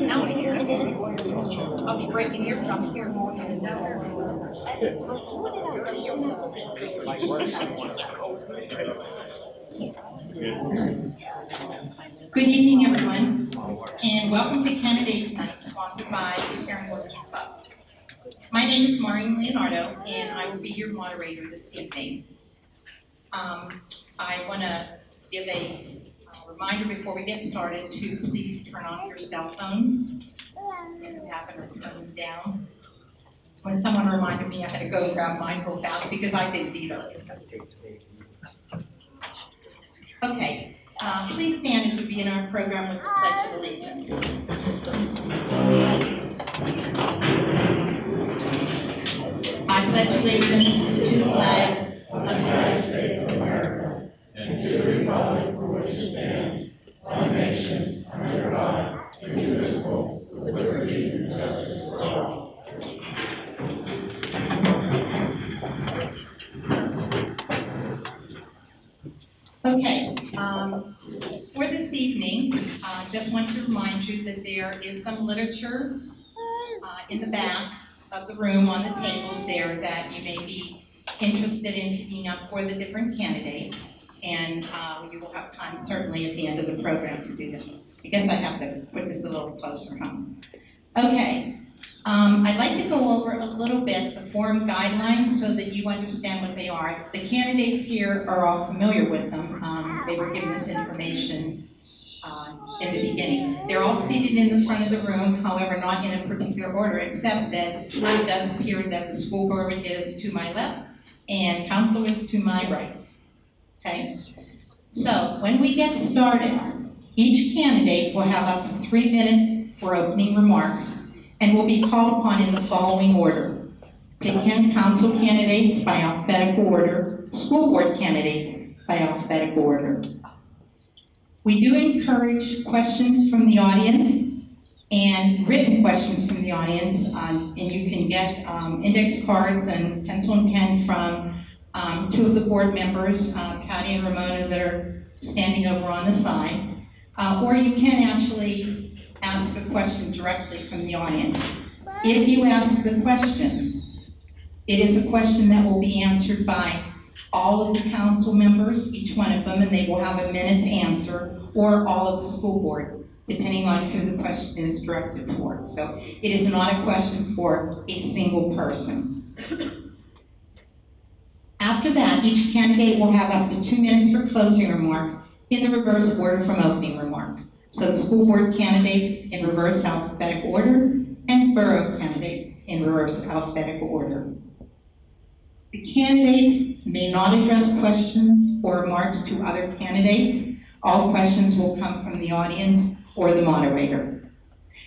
Now I do. I'll be breaking eardrums here more than Good evening, everyone, and welcome to Candidates Night, sponsored by Pitcairn Women's Club. My name is Maureen Leonardo, and I will be your moderator this evening. I want to give a reminder before we get started to please turn off your cell phones. If you happen to turn them down. When someone reminded me I had to go grab mine real fast because I didn't either. Okay, please stand as we begin our program with the Pledge of Allegiance. I pledge allegiance to the flag of the United States of America and to the republic for which it stands, one nation, under God, indivisible, with liberty and justice for all. Okay, for this evening, I just want to remind you that there is some literature in the back of the room on the tables there that you may be interested in picking up for the different candidates, and you will have time certainly at the end of the program to do that. I guess I have to put this a little closer, huh? Okay. I'd like to go over a little bit the forum guidelines so that you understand what they are. The candidates here are all familiar with them. They were given this information in the beginning. They're all seated in the front of the room, however, not in a particular order, except that it does appear that the school board is to my left and council is to my right. Okay? So when we get started, each candidate will have up to 3 minutes for opening remarks and will be called upon in the following order: Pitcairn Council candidates by alphabetical order, school board candidates by alphabetical order. We do encourage questions from the audience and written questions from the audience, and you can get index cards and pencil and pen from two of the board members, Patty and Ramona, that are standing over on the side, or you can actually ask a question directly from the audience. If you ask the question, it is a question that will be answered by all of the council members, each one of them, and they will have a minute to answer, or all of the school board, depending on who the question is directed toward. So it is not a question for a single person. After that, each candidate will have up to 2 minutes for closing remarks in the reverse order from opening remarks. So the school board candidates in reverse alphabetical order and borough candidates in reverse alphabetical order. The candidates may not address questions or remarks to other candidates. All questions will come from the audience or the moderator.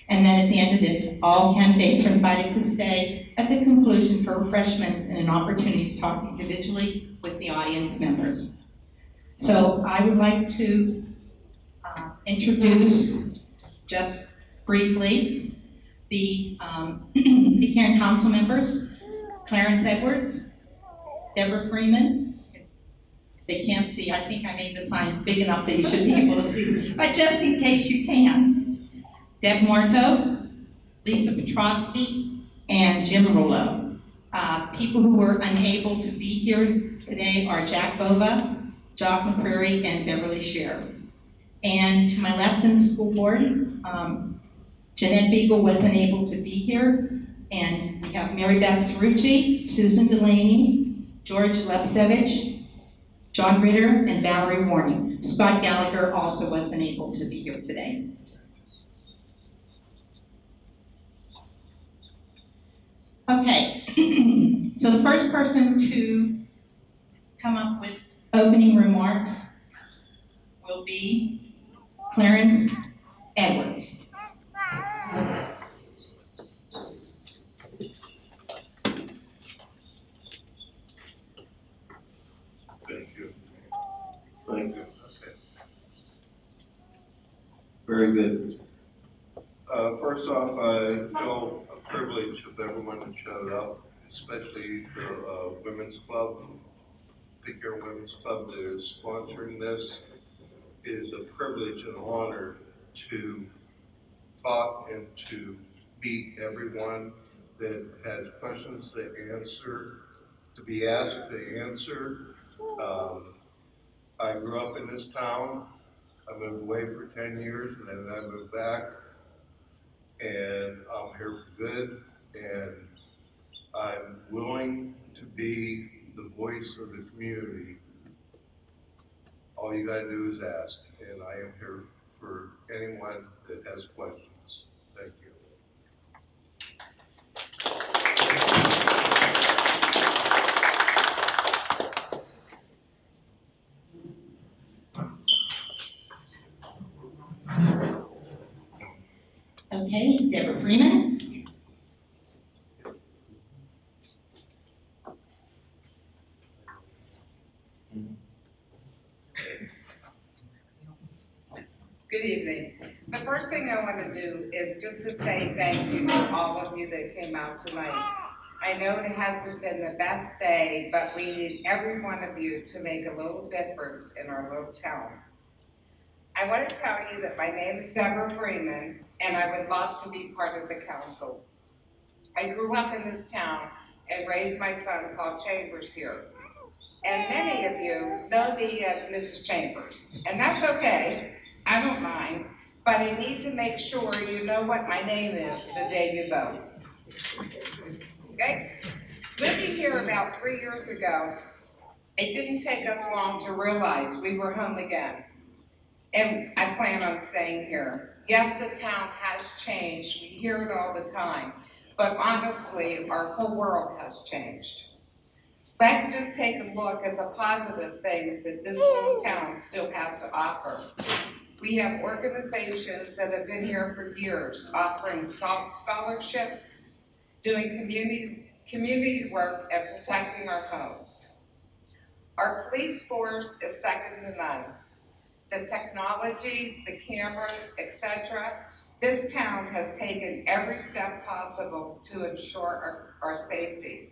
And then at the end of this, all candidates are invited to stay at the conclusion for refreshments and an opportunity to talk individually with the audience members. So I would like to introduce, just briefly, the Pitcairn Council members: Clarence Edwards, Deborah Freeman. They can't see. I think I made the signs big enough that you should be able to see, but just in case you can. Deb Marto, Lisa Petrosky, and Jim Rollo. People who were unable to be here today are Jack Bova, Jock McCreary, and Beverly Scher. And to my left in the school board, Jeanette Beagle wasn't able to be here, and we have Mary Beth Cerrucci, Susan Delaney, George Lepsevich, John Ritter, and Valerie Warning. Scott Gallagher also wasn't able to be here today. Okay, so the first person to come up with opening remarks will be Clarence Edwards. Thank you. Thanks. Okay. Very good. First off, I feel a privilege of everyone that showed up, especially the Women's Club, Pitcairn Women's Club that is sponsoring this. It is a privilege and honor to talk and to meet everyone that has questions to answer, to be asked to answer. I grew up in this town. I moved away for 10 years and then I moved back, and I'm here for good, and I'm willing to be the voice of the community. All you gotta do is ask, and I am here for anyone that has questions. Thank you. Okay, Deborah Freeman. Good evening. The first thing I want to do is just to say thank you to all of you that came out tonight. I know it hasn't been the best day, but we need every one of you to make a little difference in our little town. I want to tell you that my name is Deborah Freeman, and I would love to be part of the council. I grew up in this town and raised my son Paul Chambers here. And many of you know me as Mrs. Chambers, and that's okay. I don't mind, but I need to make sure you know what my name is the day you vote. Okay? Living here about 3 years ago, it didn't take us long to realize we were home again. And I plan on staying here. Yes, the town has changed. We hear it all the time. But honestly, our whole world has changed. Let's just take a look at the positive things that this little town still has to offer. We have organizations that have been here for years, offering scholarships, doing community work, and protecting our homes. Our police force is second to none. The technology, the cameras, etc. This town has taken every step possible to ensure our safety.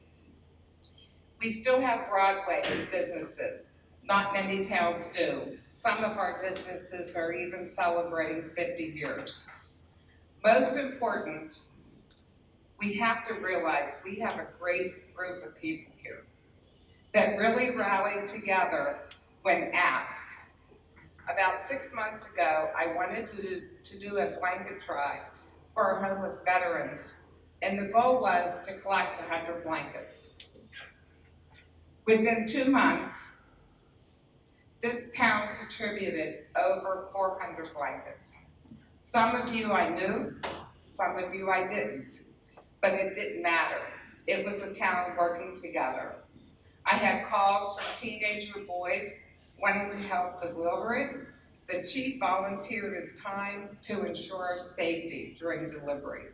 We still have Broadway businesses. Not many towns do. Some of our businesses are even celebrating 50 years. Most important, we have to realize we have a great group of people here that really rallied together when asked. About 6 months ago, I wanted to do a blanket drive for our homeless veterans, and the goal was to collect 100 blankets. Within 2 months, this town contributed over 400 blankets. Some of you I knew, some of you I didn't, but it didn't matter. It was a town working together. I had calls from teenager boys wanting to help deliver it. The chief volunteered his time to ensure safety during delivery.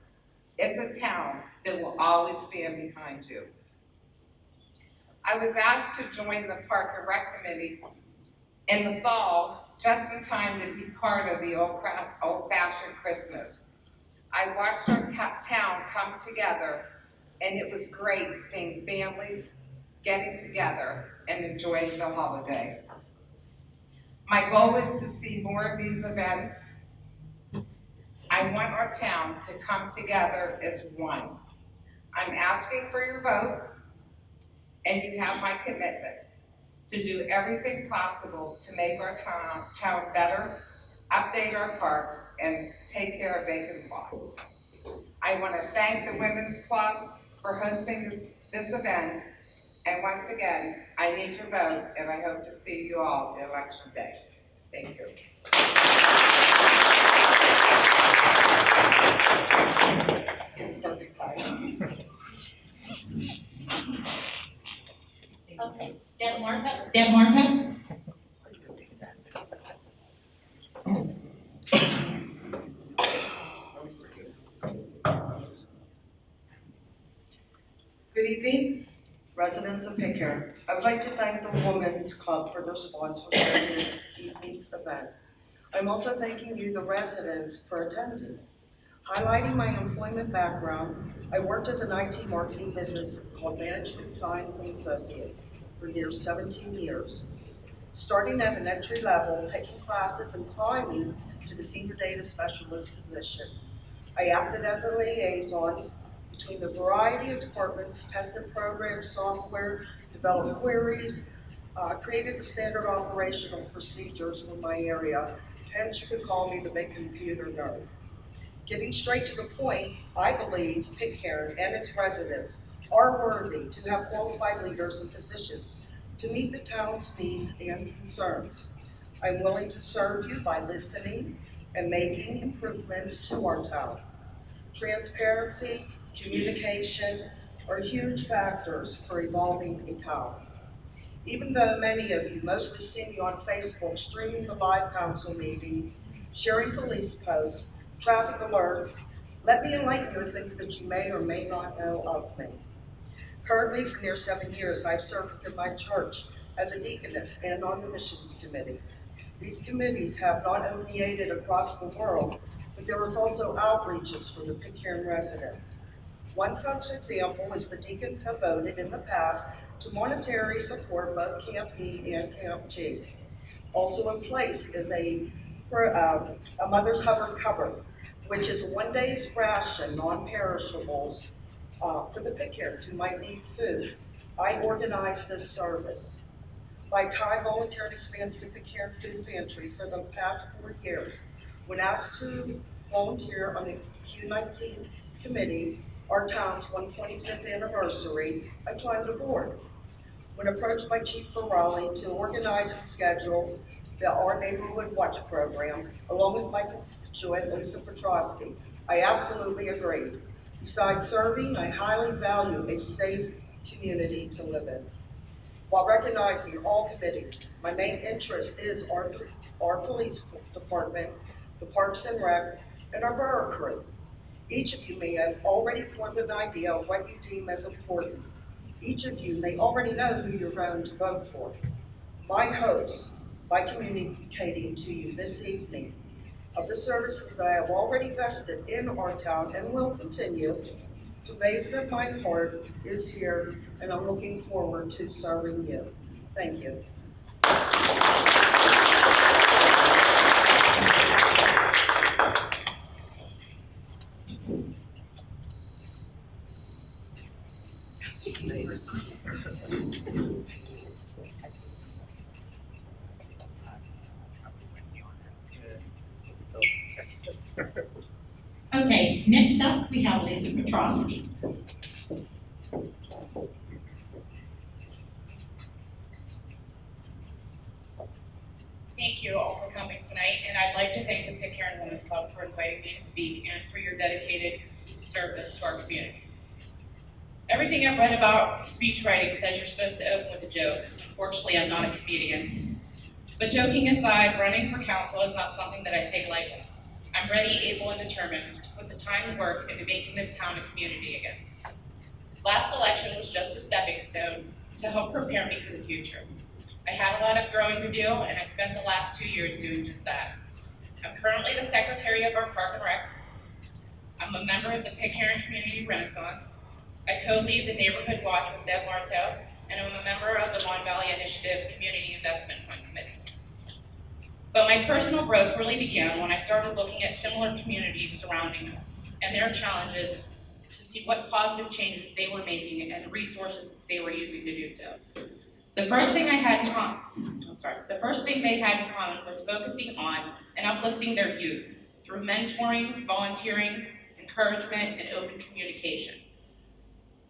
It's a town that will always stand behind you. I was asked to join the Park and Rec Committee in the fall, just in time to be part of the old-fashioned Christmas. I watched our town come together, and it was great seeing families getting together and enjoying the holiday. My goal is to see more of these events. I want our town to come together as one. I'm asking for your vote, and you have my commitment to do everything possible to make our town better, update our parks, and take care of vacant lots. I want to thank the Women's Club for hosting this event, and once again, I need your vote, and I hope to see you all on Election Day. Thank you. Perfect time. Okay, Deb Marco. Deb Marco. Good evening, residents of Pitcairn. I would like to thank the Women's Club for their sponsorship of this evening's event. I'm also thanking you, the residents, for attending. Highlighting my employment background, I worked as an IT marketing business called Management Science and Associates for near 17 years. Starting at an entry level, taking classes and climbing to the senior data specialist position. I acted as a liaison between the variety of departments, tested programs, software, developed queries, created the standard operational procedures for my area. Hence, you could call me the big computer nerd. Getting straight to the point, I believe Pitcairn and its residents are worthy to have qualified leaders in positions to meet the town's needs and concerns. I'm willing to serve you by listening and making improvements to our town. Transparency, communication are huge factors for evolving a town. Even though many of you mostly see me on Facebook streaming the live council meetings, sharing police posts, traffic alerts, let me enlighten you with things that you may or may not know of me. Currently, for near 7 years, I've served within my church as a deaconess and on the missions committee. These committees have not only aided across the world, but there is also outreaches for the Pitcairn residents. One such example is the deacons have voted in the past to monetarily support both Camp B and Camp G. Also in place is a Mother's Hubbard cupboard, which is a one-day's ration, non-perishables, for the Pitcairns who might need food. I organize this service. My time volunteering expands to Pitcairn Food Pantry for the past 4 years. When asked to volunteer on the Q19 committee, our town's 125th anniversary, I climbed aboard. When approached by Chief Ferrari to organize and schedule our Neighborhood Watch program, along with my constituent, Lisa Petrosky, I absolutely agreed. Besides serving, I highly value a safe community to live in. While recognizing all committees, my main interest is our police department, the Parks and Rec, and our borough crew. Each of you may have already formed an idea of what you deem as important. Each of you may already know who you're going to vote for. My hopes, by communicating to you this evening, of the services that I have already vested in our town and will continue, conveys that my heart is here and I'm looking forward to serving you. Thank you. Okay, next up, we have Lisa Petrosky. Thank you all for coming tonight, and I'd like to thank the Pitcairn Women's Club for inviting me to speak and for your dedicated service to our community. Everything I've read about speech writing says you're supposed to open with a joke. Unfortunately, I'm not a comedian. But joking aside, running for council is not something that I take lightly. I'm ready, able, and determined to put the time and work into making this town a community again. Last election was just a stepping stone to help prepare me for the future. I had a lot of growing to do, and I spent the last 2 years doing just that. I'm currently the secretary of our Park and Rec. I'm a member of the Pitcairn Community Renaissance. I co-lead the Neighborhood Watch with Deb Marteau, and I'm a member of the Mon Valley Initiative Community Investment Fund Committee. But my personal growth really began when I started looking at similar communities surrounding us and their challenges to see what positive changes they were making and the resources they were using to do so. The first thing they had in common was focusing on and uplifting their youth through mentoring, volunteering, encouragement, and open communication.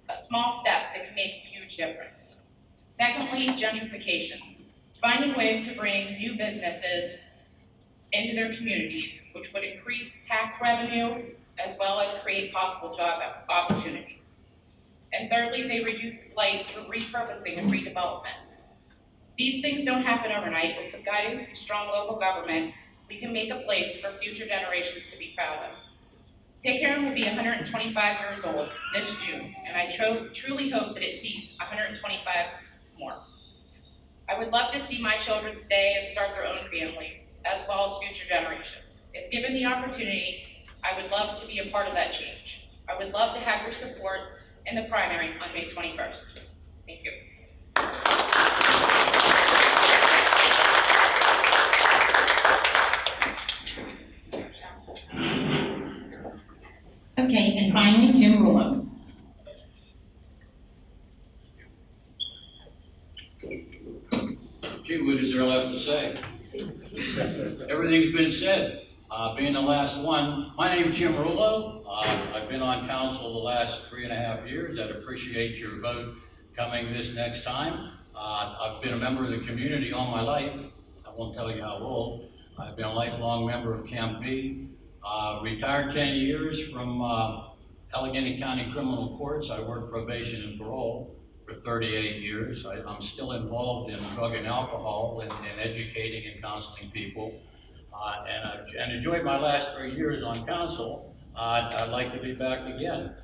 A small step that can make a huge difference. Secondly, gentrification. Finding ways to bring new businesses into their communities, which would increase tax revenue as well as create possible job opportunities. And thirdly, they reduce blight through repurposing and redevelopment. These things don't happen overnight. With some guidance and strong local government, we can make a place for future generations to be proud of. Pitcairn will be 125 years old this June, and I truly hope that it sees 125 more. I would love to see my children stay and start their own families, as well as future generations. If given the opportunity, I would love to be a part of that change. I would love to have your support in the primary on May 21st. Thank you. Gee, what is there left to say? Everything's been said. Being the last one, my name's Jim Rulo. I've been on council the last 3.5 years. I'd appreciate your vote coming this next time. I've been a member of the community all my life. I won't tell you how old. I've been a lifelong member of Camp B. Retired 10 years from Allegheny County Criminal Courts. I worked probation and parole for 38 years. I'm still involved in drug and alcohol and educating and counseling people. And enjoyed my last 3 years on council. I'd like to be back again.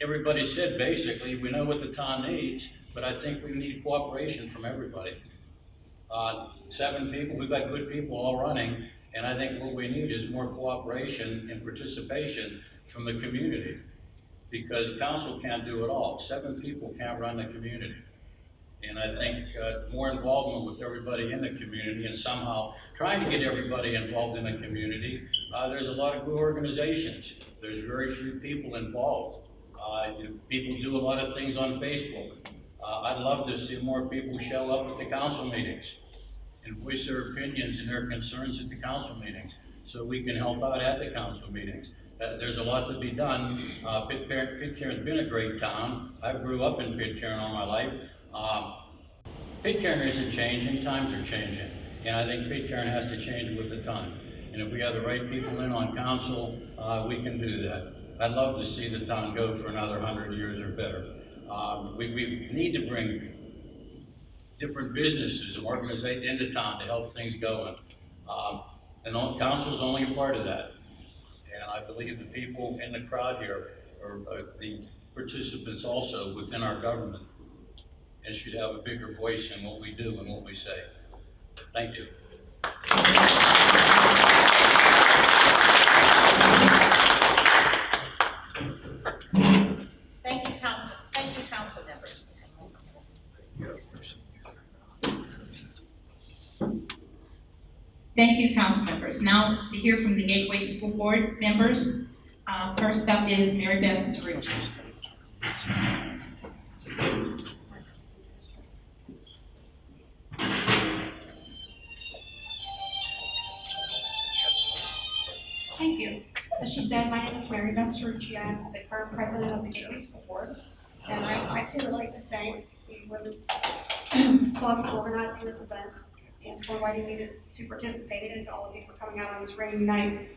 Everybody said basically, we know what the town needs, but I think we need cooperation from everybody. 7 people, we've got good people all running, and I think what we need is more cooperation and participation from the community, because council can't do it all. 7 people can't run the community. And I think more involvement with everybody in the community, and somehow trying to get everybody involved in the community. There's a lot of good organizations. There's very few people involved. People do a lot of things on Facebook. I'd love to see more people show up at the council meetings and voice their opinions and their concerns at the council meetings, so we can help out at the council meetings. There's a lot to be done. Pitcairn's been a great town. I grew up in Pitcairn all my life. Pitcairn isn't changing, times are changing, and I think Pitcairn has to change with the time. And if we have the right people in on council, we can do that. I'd love to see the town go for another 100 years or better. We need to bring different businesses and organizations into town to help things going. And council is only a part of that. And I believe the people in the crowd here are the participants also within our government, and should have a bigger voice in what we do and what we say. Thank you. Thank you, council. Thank you, council members. Thank you, council members. Now to hear from the Gateway School Board members. First up is Mary Beth Cerrucci. Thank you. As she said, my name is Mary Beth Cerrucci. I'm the current president of the Gateway School Board. And I too would like to thank the Women's Club for organizing this event and for inviting me to participate, and to all of you for coming out on this rainy night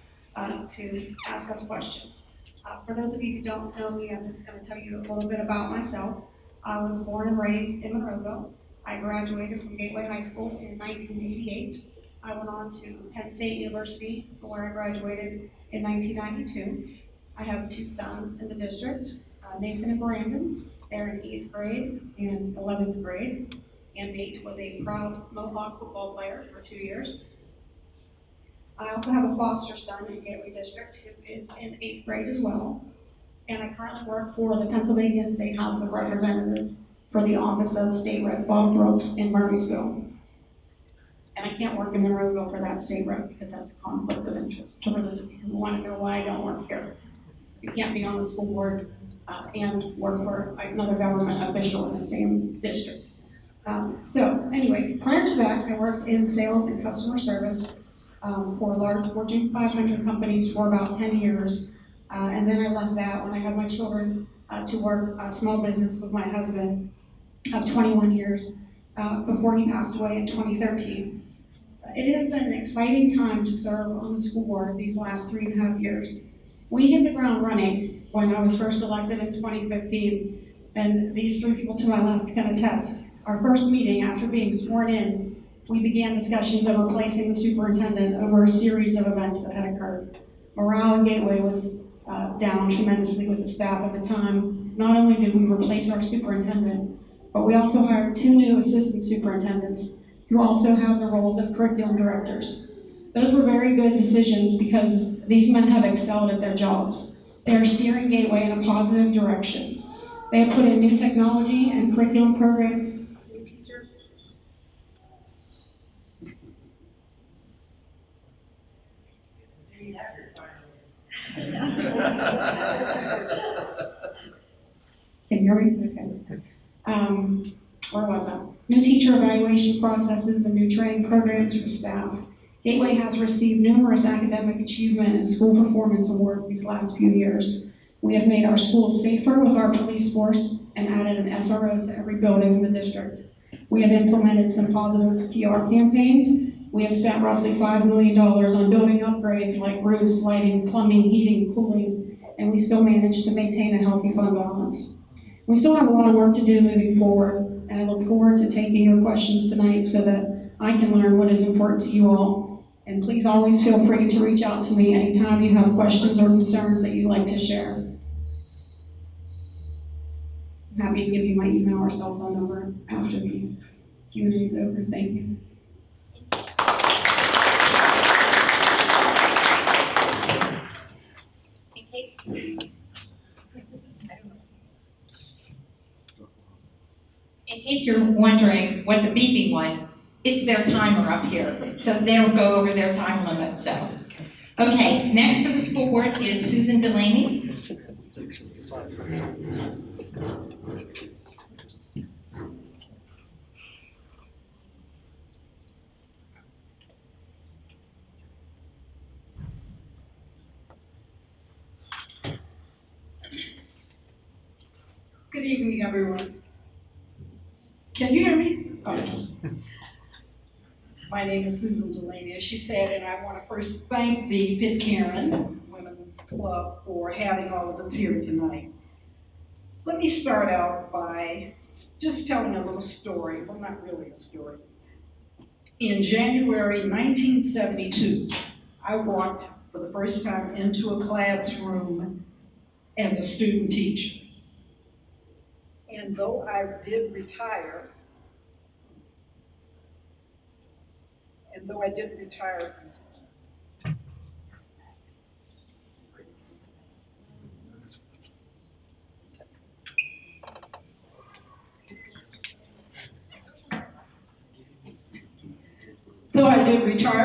to ask us questions. For those of you who don't know me, I'm just going to tell you a little bit about myself. I was born and raised in Monroeville. I graduated from Gateway High School in 1988. I went on to Penn State University, where I graduated in 1992. I have 2 sons in the district, Nathan and Brandon. They're in 8th grade and 11th grade. And Nate was a proud Mohawk football player for 2 years. I also have a foster son in Gateway District who is in 8th grade as well. And I currently work for the Pennsylvania State House of Representatives for the office of State Rep Bob Brooks in Murraysville. And I can't work in Monroeville for that state rep because that's a conflict of interest. For those of you who want to know why I don't work here. You can't be on the school board and work for another government official in the same district. So anyway, prior to that, I worked in sales and customer service for large Fortune 500 companies for about 10 years. And then I left that when I had my children to work small business with my husband of 21 years before he passed away in 2013. It has been an exciting time to serve on the school board these last 3.5 years. We hit the ground running when I was first elected in 2015, and these 3 people to my left can attest. Our first meeting after being sworn in, we began discussions of replacing the superintendent over a series of events that had occurred. Morale in Gateway was down tremendously with the staff at the time. Not only did we replace our superintendent, but we also hired 2 new assistant superintendents who also have the roles of curriculum directors. Those were very good decisions because these men have excelled at their jobs. They are steering Gateway in a positive direction. They have put in new technology and curriculum programs, new teachers. Can you hear me? Okay. where was I? New teacher evaluation processes and new training programs for staff. Gateway has received numerous academic achievement and school performance awards these last few years. We have made our schools safer with our police force and added an SRO to every building in the district. We have implemented some positive PR campaigns. We have spent roughly $5 million on building upgrades like roofs, lighting, plumbing, heating, cooling, and we still manage to maintain a healthy fund balance. We still have a lot of work to do moving forward, and I look forward to taking your questions tonight so that I can learn what is important to you all. And please always feel free to reach out to me anytime you have questions or concerns that you'd like to share. I'm happy to give you my email or cell phone number after the Q&A is over. Thank you. In case you're wondering what the beeping was, it's their timer up here. So they'll go over their time limit, so. Okay, next for the school board is Susan Delaney. Good evening, everyone. Can you hear me? Yes. My name is Susan Delaney, as she said, and I want to first thank the Pitcairn Women's Club for having all of us here tonight. Let me start out by just telling a little story. Well, not really a story. In January 1972, I walked for the first time into a classroom as a student teacher. And though I did retire,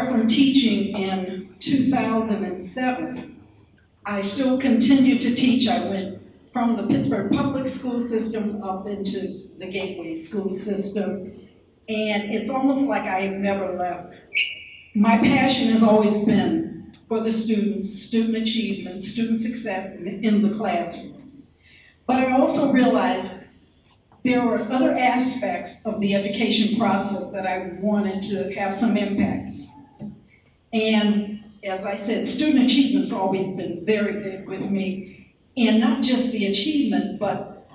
from teaching in 2007, I still continued to teach. I went from the Pittsburgh public school system up into the Gateway school system, and it's almost like I have never left. My passion has always been for the students, student achievement, student success in the classroom. But I also realized there were other aspects of the education process that I wanted to have some impact. And as I said, student achievement's always been very big with me. And not just the achievement, but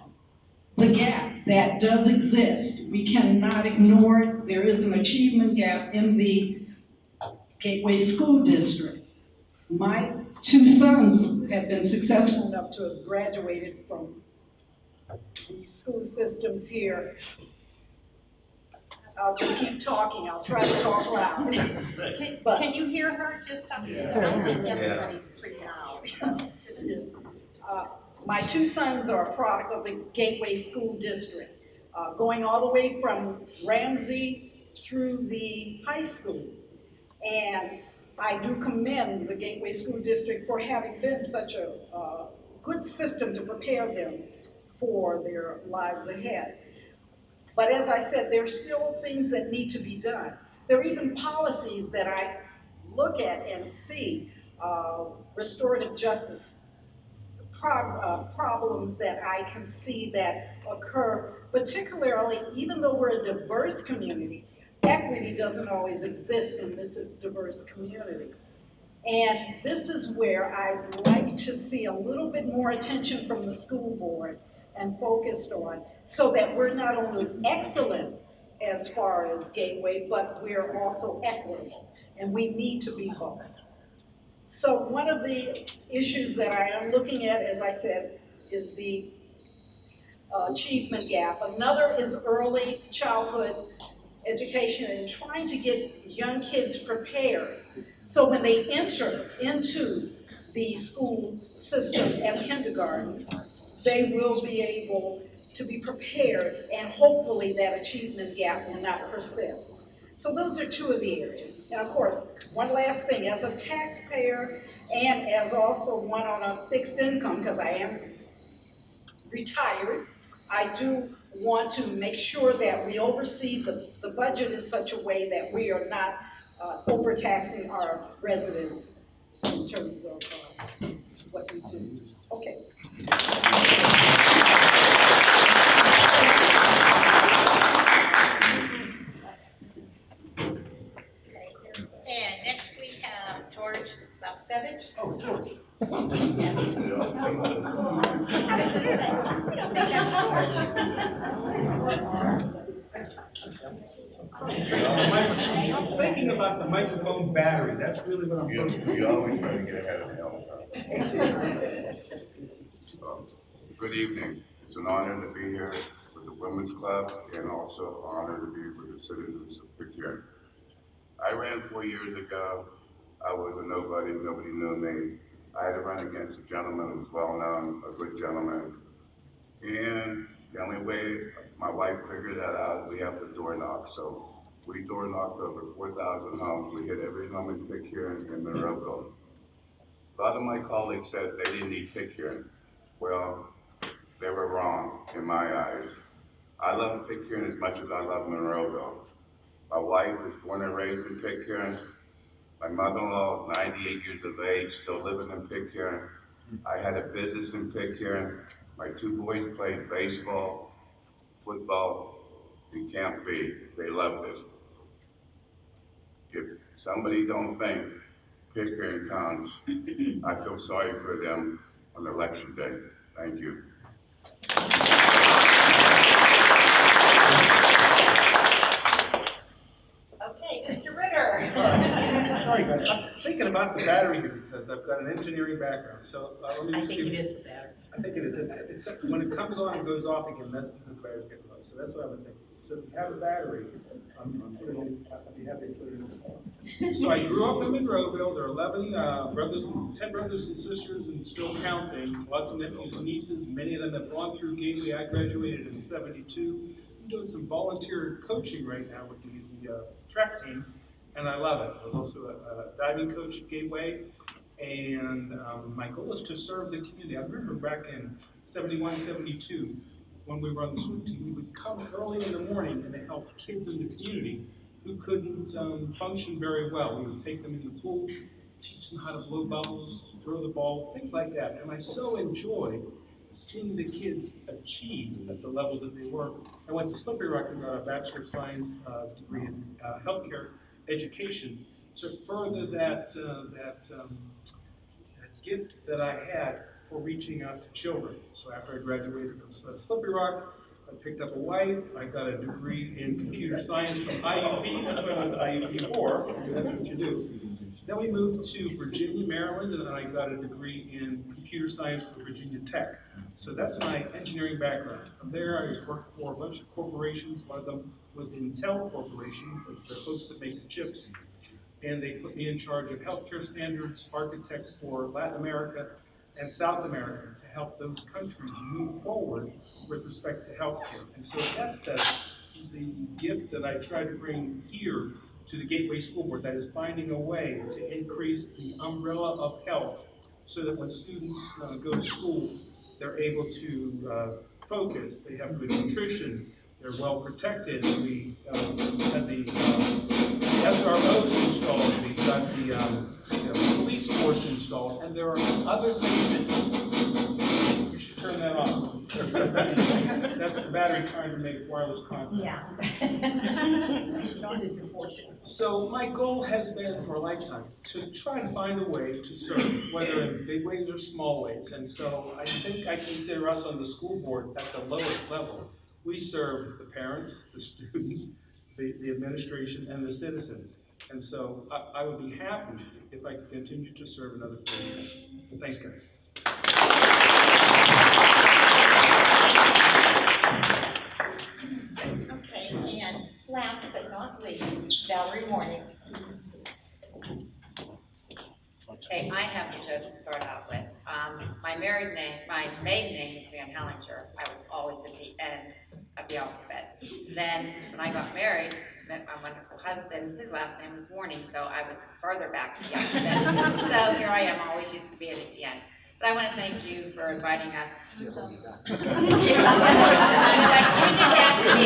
the gap that does exist. We cannot ignore it. There is an achievement gap in the Gateway School District. My two sons have been successful enough to have graduated from the school systems here. I'll just keep talking. I'll try to talk loud. Can you hear her just up here? I think everybody's pretty loud. My two sons are a product of the Gateway School District, going all the way from Ramsey through the high school. And I do commend the Gateway School District for having been such a good system to prepare them for their lives ahead. But as I said, there's still things that need to be done. There are even policies that I look at and see, restorative justice problems that I can see that occur, particularly even though we're a diverse community, equity doesn't always exist in this diverse community. And this is where I'd like to see a little bit more attention from the school board and focused on, so that we're not only excellent as far as Gateway, but we're also equitable, and we need to be both. So one of the issues that I am looking at, as I said, is the achievement gap. Another is early childhood education and trying to get young kids prepared. So when they enter into the school system at kindergarten, they will be able to be prepared, and hopefully that achievement gap will not persist. So those are two of the areas. And of course, one last thing, as a taxpayer and as also one on a fixed income, because I am retired, I do want to make sure that we oversee the budget in such a way that we are not overtaxing our residents in terms of what we do. Okay. And next we have George Lapsevich. Oh, George. I was gonna say, we don't think that's George. I'm thinking about the microphone battery, that's really what I'm thinking. You always try to get ahead of me all the time. Good evening. It's an honor to be here with the Women's Club and also an honor to be with the citizens of Pitcairn. I ran 4 years ago. I was a nobody, nobody knew me. I had to run against a gentleman who was well known, a good gentleman. And the only way my wife figured that out, we have to door knock. So we door knocked over 4,000 homes. We hit every home in Pitcairn and Monroeville. A lot of my colleagues said they didn't need Pitcairn. Well, they were wrong in my eyes. I love Pitcairn as much as I love Monroeville. My wife was born and raised in Pitcairn. My mother-in-law, 98 years of age, still living in Pitcairn. I had a business in Pitcairn. My 2 boys played baseball, football in Camp B. They loved it. If somebody don't think Pitcairn counts, I feel sorry for them on election day. Thank you. Okay, Mr. Ritter. Sorry guys, I'm thinking about the battery here because I've got an engineering background, so let me just give you. is the battery. I think it is. It's when it comes on and goes off again, that's because the battery's getting low. So that's what I would think. So if you have a battery, I'd be happy to put it in. So I grew up in Monroeville. There are 11 brothers, 10 brothers and sisters, and still counting. Lots of nephews and nieces. Many of them have gone through Gateway. I graduated in '72. I'm doing some volunteer coaching right now with the track team, and I love it. I'm also a diving coach at Gateway. And my goal is to serve the community. I remember back in '71, '72, when we were on the swim team, we would come early in the morning and help kids in the community who couldn't function very well. We would take them in the pool, teach them how to blow bubbles, throw the ball, things like that. And I so enjoyed seeing the kids achieve at the level that they were. I went to Slippery Rock and got a Bachelor of Science degree in healthcare education to further that gift that I had for reaching out to children. So after I graduated from Slippery Rock, I picked up a wife. I got a degree in computer science from IUP. That's what I went to IUP for. That's what you do. Then we moved to Virginia, Maryland, and then I got a degree in computer science from Virginia Tech. So that's my engineering background. From there, I worked for a bunch of corporations. One of them was Intel Corporation, the folks that make the chips. And they put me in charge of healthcare standards, architect for Latin America and South America to help those countries move forward with respect to healthcare. And so that's the gift that I try to bring here to the Gateway School Board, that is finding a way to increase the umbrella of health so that when students go to school, they're able to focus, they have good nutrition, they're well protected. We had the SROs installed, we've got the police force installed, and there are other things that you should turn that on. That's the battery trying to make wireless contact. Yeah. I started before too. So my goal has been for a lifetime to try to find a way to serve, whether in big ways or small ways. And so I think I consider us on the school board at the lowest level. We serve the parents, the students, the administration, and the citizens. And so I would be happy if I could continue to serve another 4 years. Thanks, guys. Okay, and last but not least, Valerie Warning. Okay, I have a joke to start out with. My maiden name is Van Hellinger. I was always at the end of the alphabet. Then, when I got married, met my wonderful husband, his last name was Warning, so I was further back in the alphabet. So here I am, always used to be at the end. But But I want to thank you for inviting us. Yes, I'll be back. You did that to me.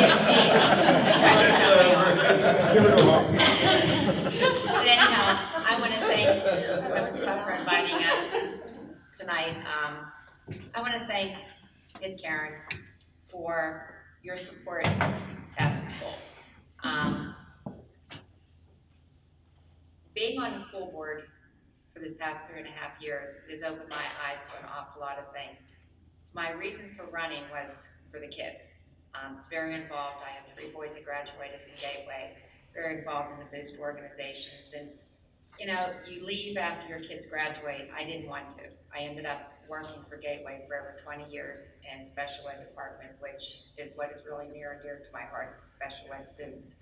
But anyhow, I want to thank the Women's Club for inviting us tonight. I want to thank Pitcairn for your support at the school. Being on the school board for this past 3.5 years has opened my eyes to an awful lot of things. My reason for running was for the kids. It's very involved. I have 3 boys that graduated from Gateway, very involved in the Boost organizations. And you know, you leave after your kids graduate. I didn't want to. I ended up working for Gateway for over 20 years in special ed department, which is what is really near and dear to my heart, is the special ed students.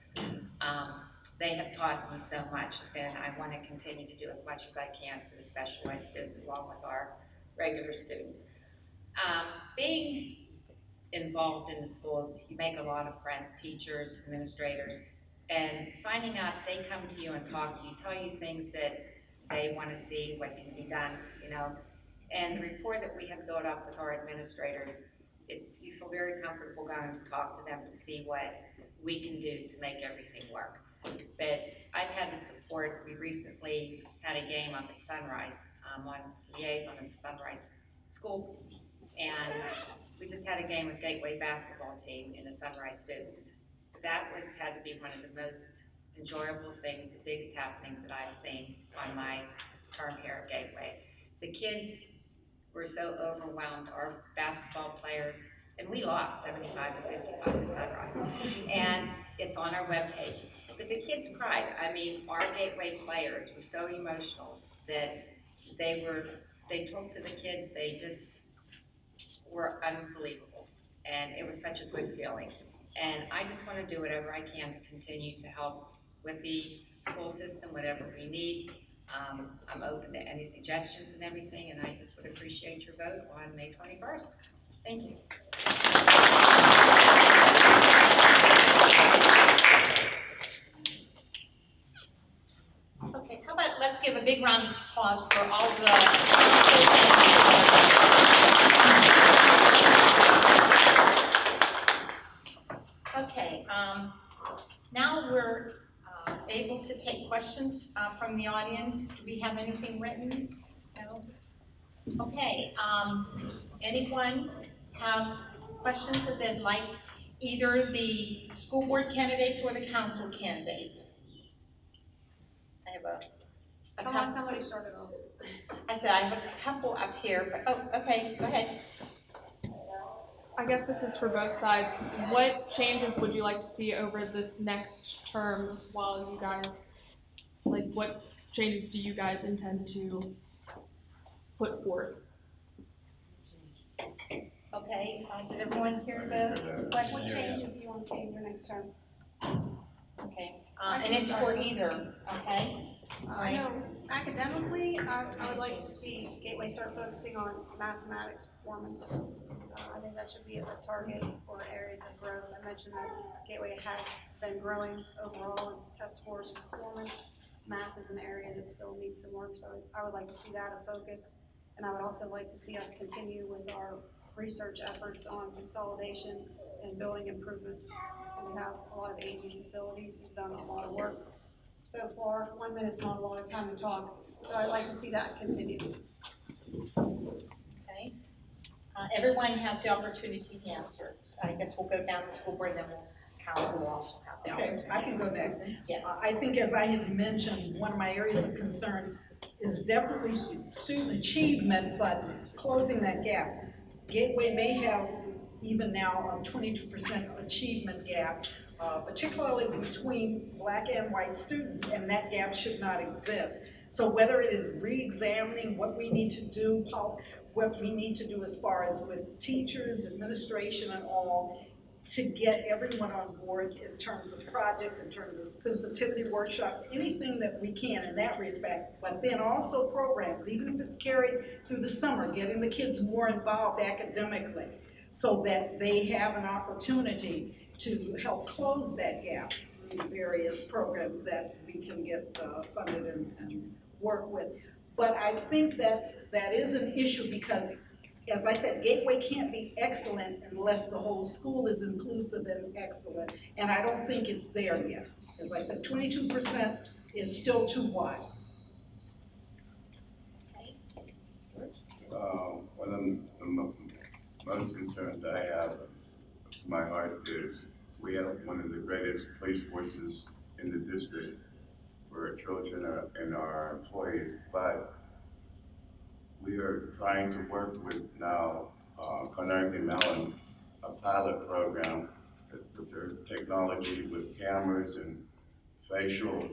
They have taught me so much, and I want to continue to do as much as I can for the special ed students along with our regular students. Being involved in the schools, you make a lot of friends, teachers, administrators, and finding out they come to you and talk to you, tell you things that they want to see, what can be done, you know. And the rapport that we have built up with our administrators, you feel very comfortable going to talk to them to see what we can do to make everything work. But I've had the support. We recently had a game up at Sunrise, on liaison at the Sunrise School, and we just had a game with Gateway basketball team and the Sunrise students. That had to be one of the most enjoyable things, the biggest happenings that I've seen on my term here at Gateway. The kids were so overwhelmed, our basketball players, and we lost 75-55 to Sunrise, and it's on our webpage. But the kids cried. I mean, our Gateway players were so emotional that they took to the kids. They just were unbelievable, and it was such a good feeling. And I just want to do whatever I can to continue to help with the school system, whatever we need. I'm open to any suggestions and everything, and I just would appreciate your vote on May 21st. Thank you. Okay, how about let's give a big round of applause for all the. Okay, now we're able to take questions from the audience. Do we have anything written? No? Okay, anyone have questions that they'd like either the school board candidates or the council candidates? I have a Come on, somebody started off. I said I have a couple up here, but, oh, okay, go ahead. I guess this is for both sides. What changes would you like to see over this next term while you guys, like what changes do you guys intend to put forth? Okay, did everyone hear the question? What changes do you want to see in your next term? Okay, and it's for either, okay? I know academically, I would like to see Gateway start focusing on mathematics performance. I think that should be a target for areas of growth. I mentioned that Gateway has been growing overall in test scores and performance. Math is an area that still needs some work, so I would like to see that a focus. And I would also like to see us continue with our research efforts on consolidation and building improvements. And we have a lot of aging facilities. We've done a lot of work so far. 1 minute's not a lot of time to talk, so I'd like to see that continue. Okay. Everyone has the opportunity to answer. So I guess we'll go down the school board, then council will also have the Okay, opportunity. I can go next. Yes. I think as I had mentioned, one of my areas of concern is definitely student achievement, but closing that gap. Gateway may have even now a 22% achievement gap, particularly between Black and white students, and that gap should not exist. So whether it is re-examining what we need to do, what we need to do as far as with teachers, administration and all, to get everyone on board in terms of projects, in terms of sensitivity workshops, anything that we can in that respect, but then also programs, even if it's carried through the summer, getting the kids more involved academically so that they have an opportunity to help close that gap through various programs that we can get funded and work with. But I think that is an issue because, as I said, Gateway can't be excellent unless the whole school is inclusive and excellent. And I don't think it's there yet. As I said, 22% is still too wide. One of the most concerns I have, my heart is, we have one of the greatest police forces in the district for our children and our employees, but we are trying to work with now Carnegie Mellon, a pilot program with their technology, with cameras and facial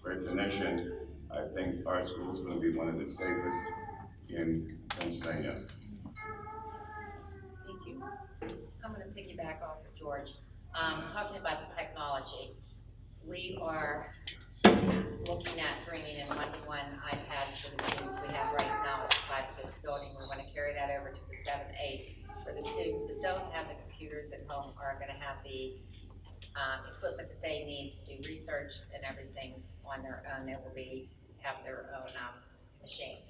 recognition. I think our school is going to be one of the safest in Pennsylvania. Thank you. I'm going to piggyback off of George. Talking about the technology, we are looking at bringing in one-to-one iPads for the students we have right now at the 5-6 building. We're going to carry that over to the 7-8. For the students that don't have the computers at home are going to have the equipment that they need to do research and everything on their own. They will have their own machines.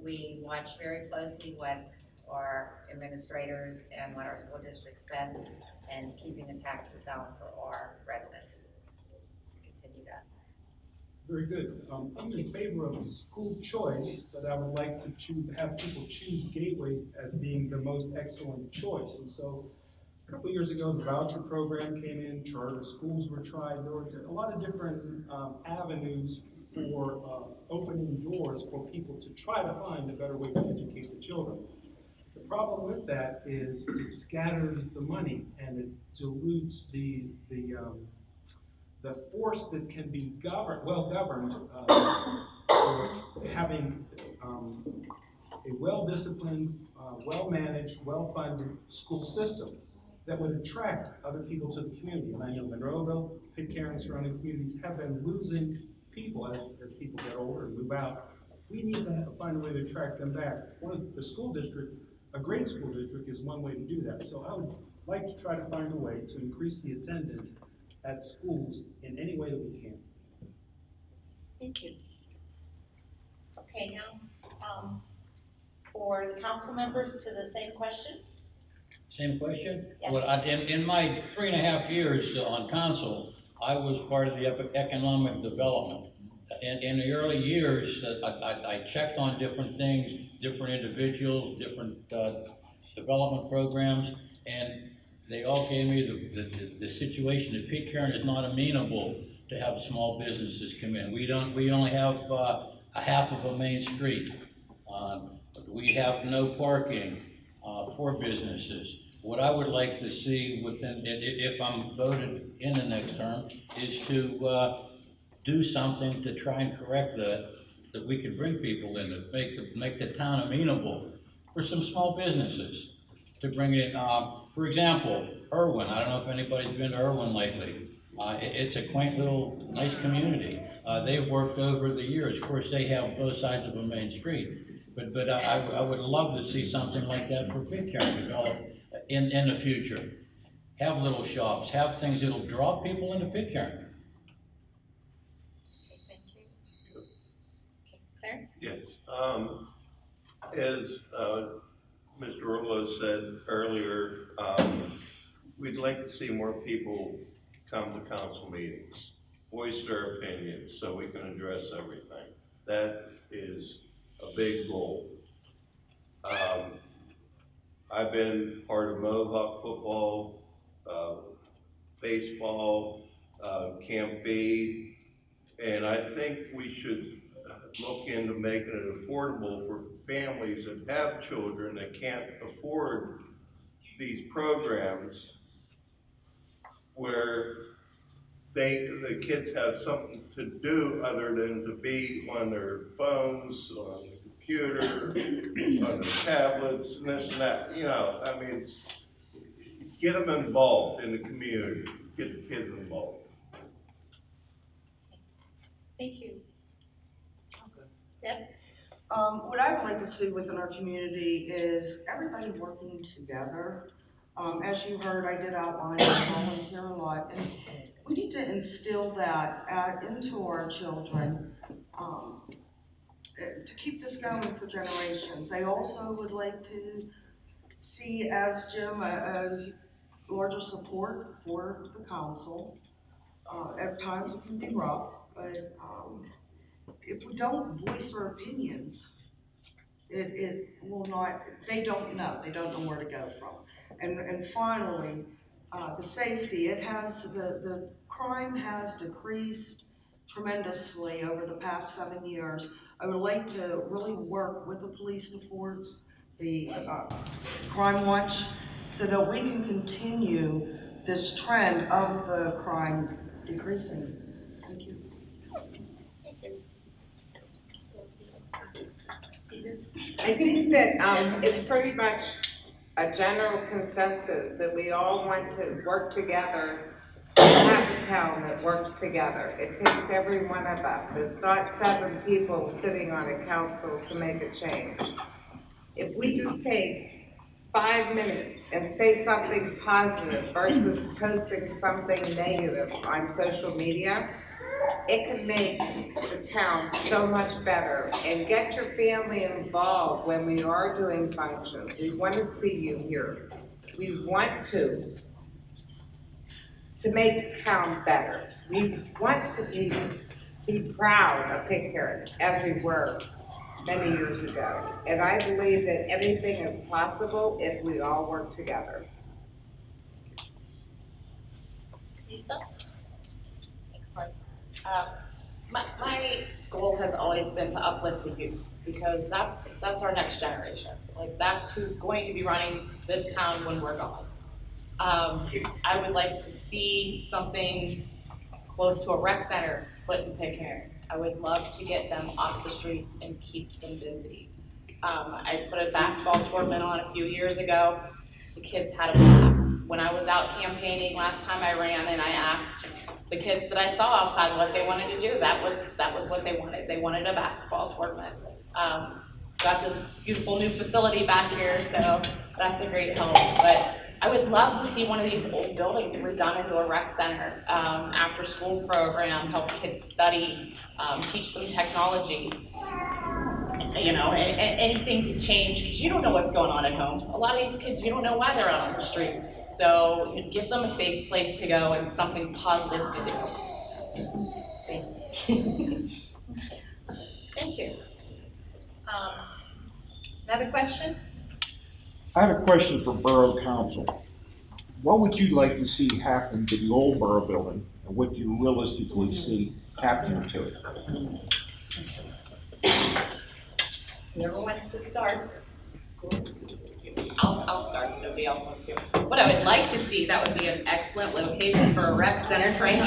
We watch very closely what our administrators and what our school district spends and keeping the taxes down for our residents. Continue that. Very good. I'm in favor of school choice, but I would like to have people choose Gateway as being the most excellent choice. And so a couple of years ago, the voucher program came in, charter schools were tried. There were a lot of different avenues for opening doors for people to try to find a better way to educate the children. The problem with that is it scatters the money and it dilutes the force that can be well governed for having a well-disciplined, well-managed, well-funded school system that would attract other people to the community. And I know Monroeville, Pitcairn, and surrounding communities have been losing people as people get older and move out. We need to find a way to attract them back. The school district, a great school district, is one way to do that. So I would like to try to find a way to increase the attendance at schools in any way that we can. Thank you. Okay, now, for the council members to the same question. Same question? Yes. Well, in my 3.5 years on council, I was part of the economic development. In the early years, I checked on different things, different individuals, different development programs, and they all gave me the situation that Pitcairn is not amenable to have small businesses come in. We only have a half of a main street. We have no parking for businesses. What I would like to see if I'm voted in the next term, is to do something to try and correct that we can bring people in, to make the town amenable for some small businesses, to bring in, for example, Irwin. I don't know if anybody's been to Irwin lately. It's a quaint little nice community. They've worked over the years. Of course, they have both sides of a main street, but I would love to see something like that for Pitcairn develop in the future. Have little shops, have things that'll draw people into Pitcairn. Thank you. Clarence? Yes. As Mr. Orlo said earlier, we'd like to see more people come to council meetings, voice their opinions so we can address everything. That is a big goal. I've been part of Mohawk football, baseball, Camp B, and I think we should look into making it affordable for families that have children that can't afford these programs, where the kids have something to do other than to be on their phones, on the computer, on their tablets, and this and that. You know, I mean, get them involved in the community, get the kids involved. Thank you. Deb? What I would like to see within our community is everybody working together. As you heard, I did outline I volunteer a lot, and we need to instill that into our children to keep this going for generations. I also would like to see, as Jim, a larger support for the council. At times it can be rough, but if we don't voice our opinions, it will not, they don't know where to go from. And finally, the safety, the crime has decreased tremendously over the past 7 years. I would like to really work with the police force, the Crime Watch, so that we can continue this trend of the crime decreasing. Thank you. I think that it's pretty much a general consensus that we all want to work together to have a town that works together. It takes every one of us. It's not 7 people sitting on a council to make a change. If we just take 5 minutes and say something positive versus posting something negative on social media, it can make the town so much better. And get your family involved when we are doing functions. We want to see you here. We want to make town better. We want to be proud of Pitcairn as we were many years ago. And I believe that anything is possible if we all work together. My goal has always been to uplift the youth, because that's our next generation. Like, that's who's going to be running this town when we're gone. I would like to see something close to a rec center put in Pitcairn. I would love to get them off the streets and keep them busy. I put a basketball tournament on a few years ago. The kids had a blast. When I was out campaigning last time I ran, and I asked the kids that I saw outside what they wanted to do, that was what they wanted. They wanted a basketball tournament. Got this beautiful new facility back here, so that's a great help. But I would love to see one of these old buildings redone into a rec center, after school program, help kids study, teach them technology. You know, and anything to change, because you don't know what's going on at home. A lot of these kids, you don't know why they're out on the streets. So give them a safe place to go and something positive to do. Thank you. Thank you. Another question? I have a question for Borough Council. What would you like to see happen to the old Borough building, and what do you realistically see happening to it? Whoever wants to start. I'll start, nobody else wants to. What I would like to see, that would be an excellent location for a rec center, Frank.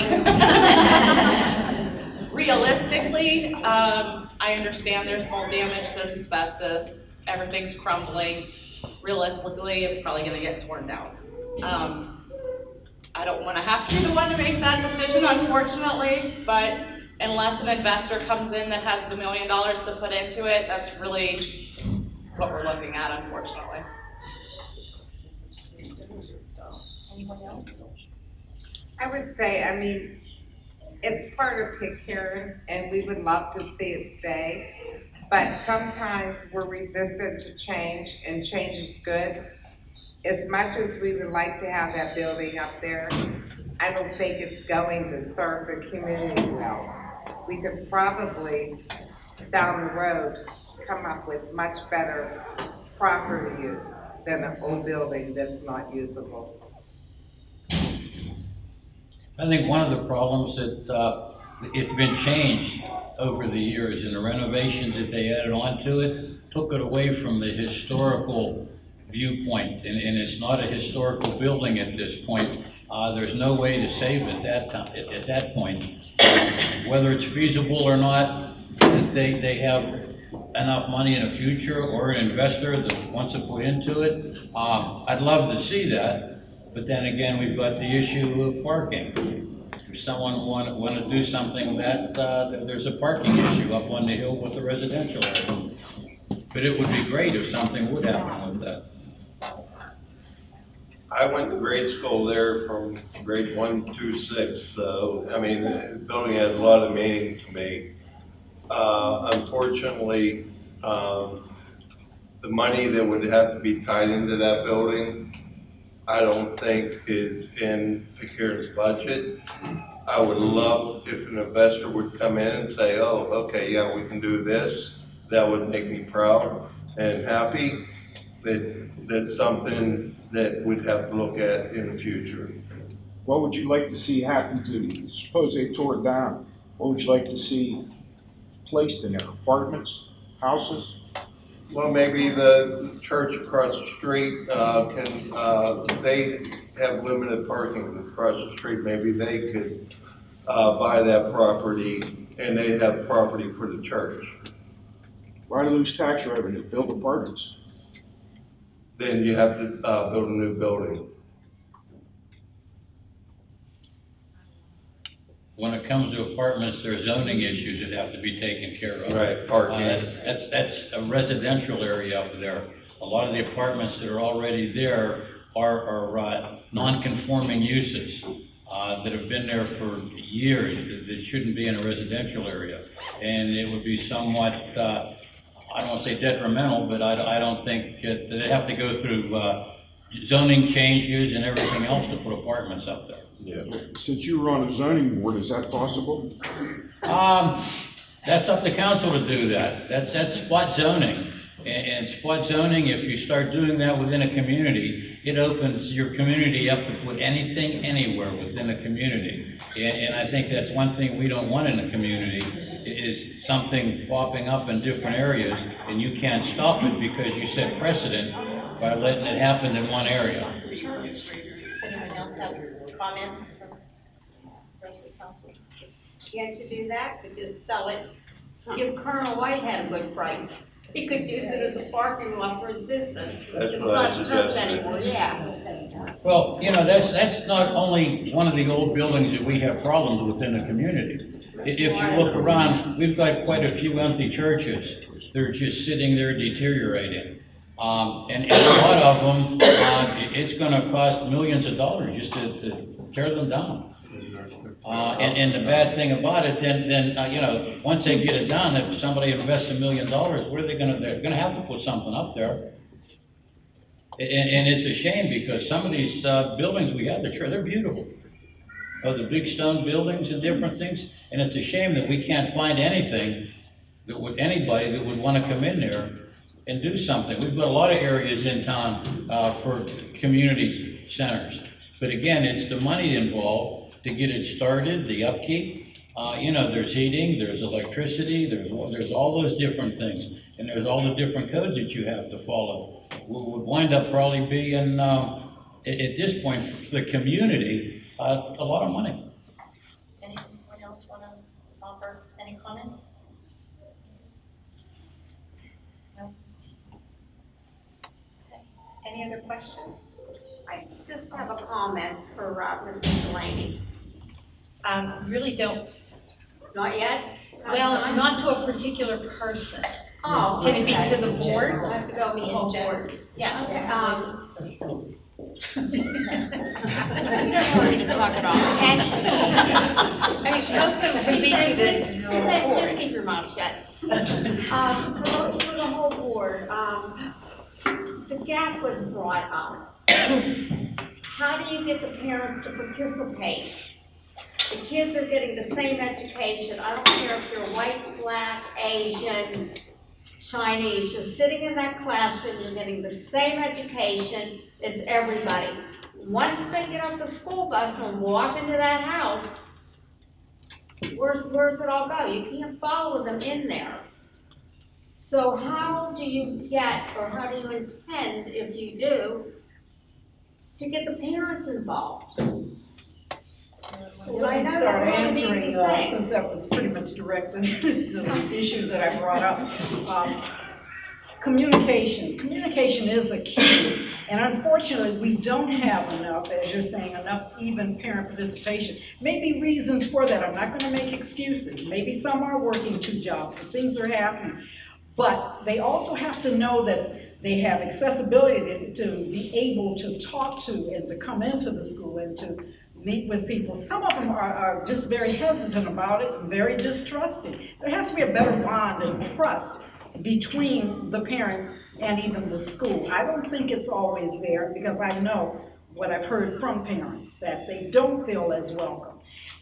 Realistically, I understand there's mold damage, there's asbestos, everything's crumbling. Realistically, it's probably gonna get torn down. I don't wanna have to be the one to make that decision, unfortunately, but unless an investor comes in that has the $1 million to put into it, that's really what we're looking at, unfortunately. Anyone else? I would say, I mean, it's part of Pitcairn, and we would love to see it stay, but sometimes we're resistant to change, and change is good. As much as we would like to have that building up there, I don't think it's going to serve the community well. We could probably, down the road, come up with much better property use than an old building that's not usable. I think one of the problems that it's been changed over the years, and the renovations that they added onto it took it away from the historical viewpoint, and it's not a historical building at this point. There's no way to save it at that point. Whether it's feasible or not, they have enough money in the future, or an investor that wants to put into it. I'd love to see that, but then again, we've got the issue of parking. If someone want to do something that, there's a parking issue up on the hill with the residential area. But it would be great if something would happen with that. I went to grade school there from grade 1 through 6, so, I mean, the building had a lot of meaning to me. Unfortunately, the money that would have to be tied into that building, I don't think is in Pitcairn's budget. I would love if an investor would come in and say, oh, okay, yeah, we can do this. That would make me proud and happy. That's something that we'd have to look at in the future. What would you like to see happen to you? Suppose they tore it down. What would you like to see placed in there? Apartments, houses? Well, maybe the church across the street they have limited parking across the street. Maybe they could buy that property and they'd have property for the church. Why lose tax revenue? Build apartments. Then you have to build a new building. When it comes to apartments, there are zoning issues that have to be taken care of. Right, parking. That's a residential area up there. A lot of the apartments that are already there are non-conforming uses that have been there for years that shouldn't be in a residential area. And it would be somewhat, I don't want to say detrimental, but I don't think that they have to go through zoning changes and everything else to put apartments up there. Yeah. Since you were on the zoning board, is that possible? That's up to council to do that. That's spot zoning. And spot zoning, if you start doing that within a community, it opens your community up to put anything, anywhere within a community. And I think that's one thing we don't want in a community, is something popping up in different areas, and you can't stop it because you set precedent by letting it happen in one area. Anyone else have comments from the rest of the council? Yet to do that, could just sell it. If Colonel White had a good price, he could use it as a parking lot for his business. That's It's what I not church suggested. anymore, yeah. Well, you know, that's not only one of the old buildings that we have problems within the community. If you look around, we've got quite a few empty churches. They're just sitting there deteriorating. And a lot of them, it's gonna cost millions of dollars just to tear them down. And the bad thing about it, then you know, once they get it done, if somebody invests $1 million, what are they gonna do? They're gonna have to put something up there. And it's a shame because some of these buildings we have, they're beautiful. The big stone buildings and different things, and it's a shame that we can't find anything anybody that would wanna come in there and do something. We've got a lot of areas in town for community centers. But again, it's the money involved to get it started, the upkeep. You know, there's heating, there's electricity, there's all those different things. And there's all the different codes that you have to follow. Would wind up probably being, at this point, for the community, a lot of money. Anyone else want to offer any comments? No? Okay. Any other questions? I just have a comment for Mrs. Delaney. Really don't, Not yet? well, not to a particular person. Oh, Can it be okay. to the board? I have to go with the whole board. Yes. You don't need to talk it off. I mean, most of it could be to the board. Just keep your mouth shut. For the whole board, the gap was brought up. How do you get the parents to participate? The kids are getting the same education. I don't care if you're white, black, Asian, Chinese. You're sitting in that classroom, you're getting the same education as everybody. Once they get off the school bus and walk into that house, where's it all go? You can't follow them in there. So how do you get, or how do you intend, if you do, to get the parents involved? Well, I can start answering, since that was pretty much directed to the issues that I brought up. Communication. Communication is a key, and unfortunately, we don't have enough, as you're saying, enough even parent participation. Maybe reasons for that. I'm not going to make excuses. Maybe some are working 2 jobs and things are happening. But they also have to know that they have accessibility to be able to talk to and to come into the school and to meet with people. Some of them are just very hesitant about it and very distrusting. There has to be a better bond and trust between the parents and even the school. I don't think it's always there, because I know what I've heard from parents, that they don't feel as welcome.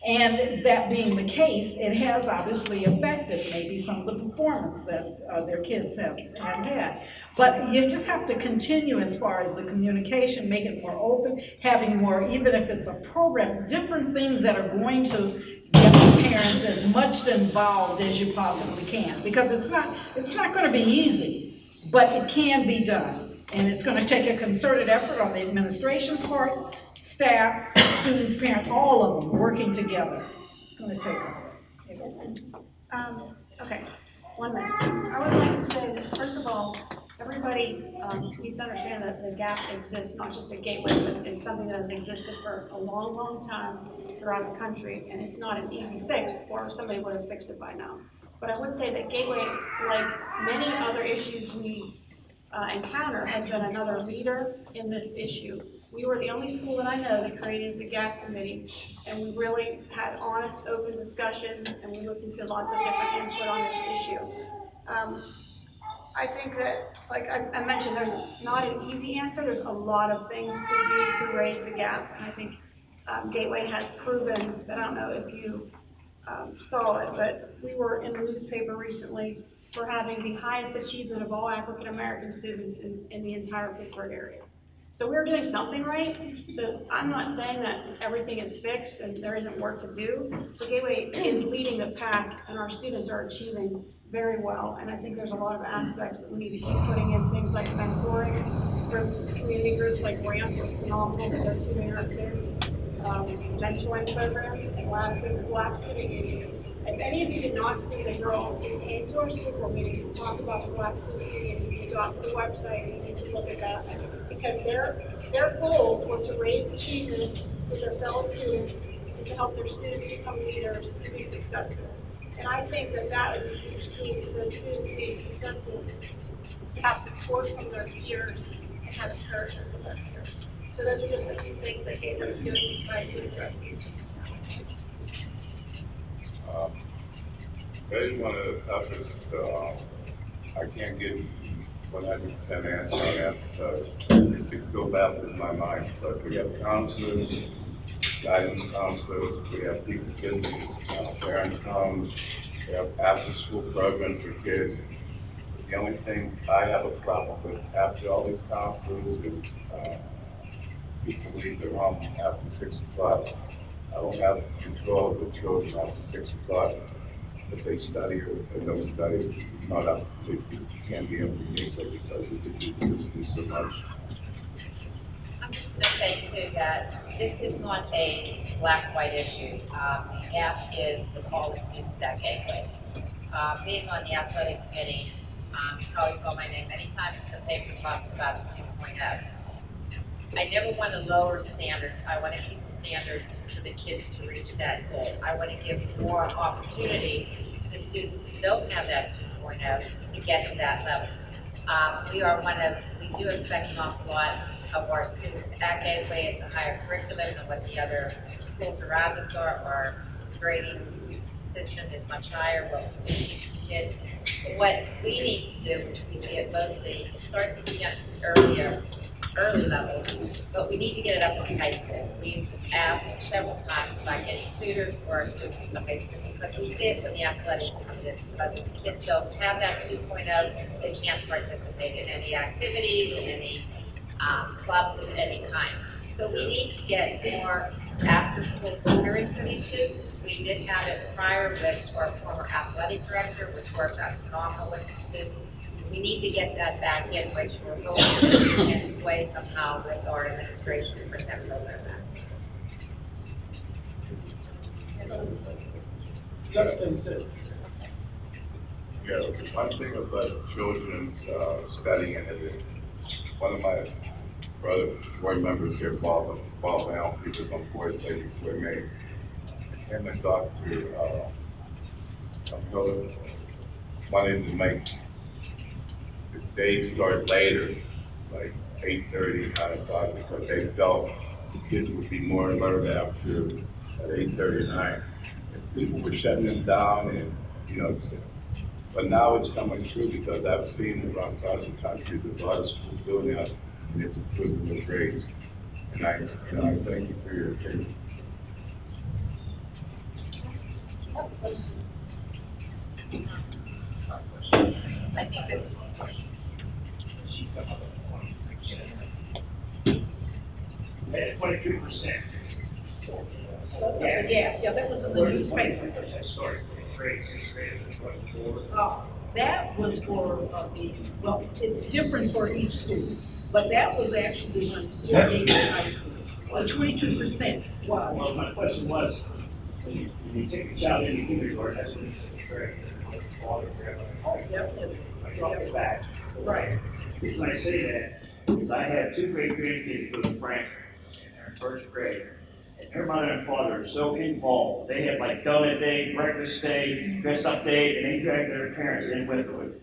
And that being the case, it has obviously affected maybe some of the performance that their kids have had. But you just have to continue as far as the communication, make it more open, having more, even if it's a program, different things that are going to get the parents as much involved as you possibly can. Because it's not going to be easy, but it can be done. And it's going to take a concerted effort on the administration's part, staff, students, parents, all of them working together. It's going to take Okay, 1 minute. I would like to say that, first of all, everybody needs to understand that the gap exists, not just at Gateway, but it's something that has existed for a long, long time throughout the country, and it's not an easy fix, or somebody would have fixed it by now. But I would say that Gateway, like many other issues we encounter, has been another leader in this issue. We were the only school that I know that created the GAP committee, and we really had honest, open discussions, and we listened to lots of different input on this issue. I think that, like as I mentioned, there's not an easy answer. There's a lot of things to do to raise the gap, and I think Gateway has proven that. I don't know if you saw it, but we were in the newspaper recently for having the highest achievement of all African American students in the entire Pittsburgh area. So we're doing something right. So I'm not saying that everything is fixed and there isn't work to do, but Gateway is leading the pack, and our students are achieving very well. And I think there's a lot of aspects that we need to keep putting in, things like mentoring groups, community groups like RAMP are phenomenal, they're tutoring our kids, mentoring programs, and lastly, the Black Student Union. If any of you did not see the girls who came to our school board meeting to talk about the Black Student Union, you need to go out to the website and you need to look at that, because their goals were to raise achievement with their fellow students and to help their students become leaders and be successful. And I think that that is a huge key to those students being successful, is to have support from their peers and have encouragement from their peers. So those are just a few things that Gateway is doing to try to address the achievement challenge. That is one of the toughest, I can't give 100% answer on that because it still baffles my mind. But we have counselors, guidance counselors, we have people visiting parents' homes, we have after-school programs for kids. The only thing I have a problem with, after all these counselors and people leave their home after 6 o'clock, I don't have control of the children after 6 o'clock. If they study or don't study, it's not up. You can't be able to get there because we do so much. I'm just going to say too that this is not a black-white issue. The gap is with all the students at Gateway. Being on the athletic committee, you probably saw my name many times in the paper talking about the 2.0. I never want to lower standards. I want to keep the standards for the kids to reach that goal. I want to give more opportunity to the students that don't have that 2.0 to get to that level. We do expect an awful lot of our students at Gateway. It's a higher curriculum than what the other schools around us are. Our grading system is much higher, what we can teach the kids. But what we need to do, which we see it mostly, it starts at the early levels, but we need to get it up in high school. We've asked several times about getting tutors for our students in the high school because we see it from the athletics community. Because if the kids don't have that 2.0, they can't participate in any activities, in any clubs of any kind. So we need to get more after-school tutoring for these students. We did have it prior with our former athletic director, which worked out phenomenal with the students. We need to get that back in, which we're hoping and sway somehow with our administration to bring that program back. Justin said. Yeah, the one thing about children's studying it, one of my board members here, Bob Allen, he was on board day before me. Him and Dr. Miller wanted to make they start later, like 8:30, 9 o'clock, because they felt the kids would be more alert after at 8:30, 9. And people were shutting them down, and but now it's coming true because I've seen around across the country, there's a lot of schools doing that, and it's improving the grades. And I thank you for your opinion. At 22%. Yeah, that was in the newspaper. Sorry, grade, 6th grade, across the board. That was for it's different for each school, but that was actually when we gave in high school. The 22% was. Well, my question was, when you take a child into kindergarten, that's when you grade. Definitely. Drop it back. Right. The reason I say that is I had 2 great grandkids go to Franklin in their 1st grade. And their mother and father are so involved. They had like donut day, breakfast day, dress up day, and they dragged their parents in with them.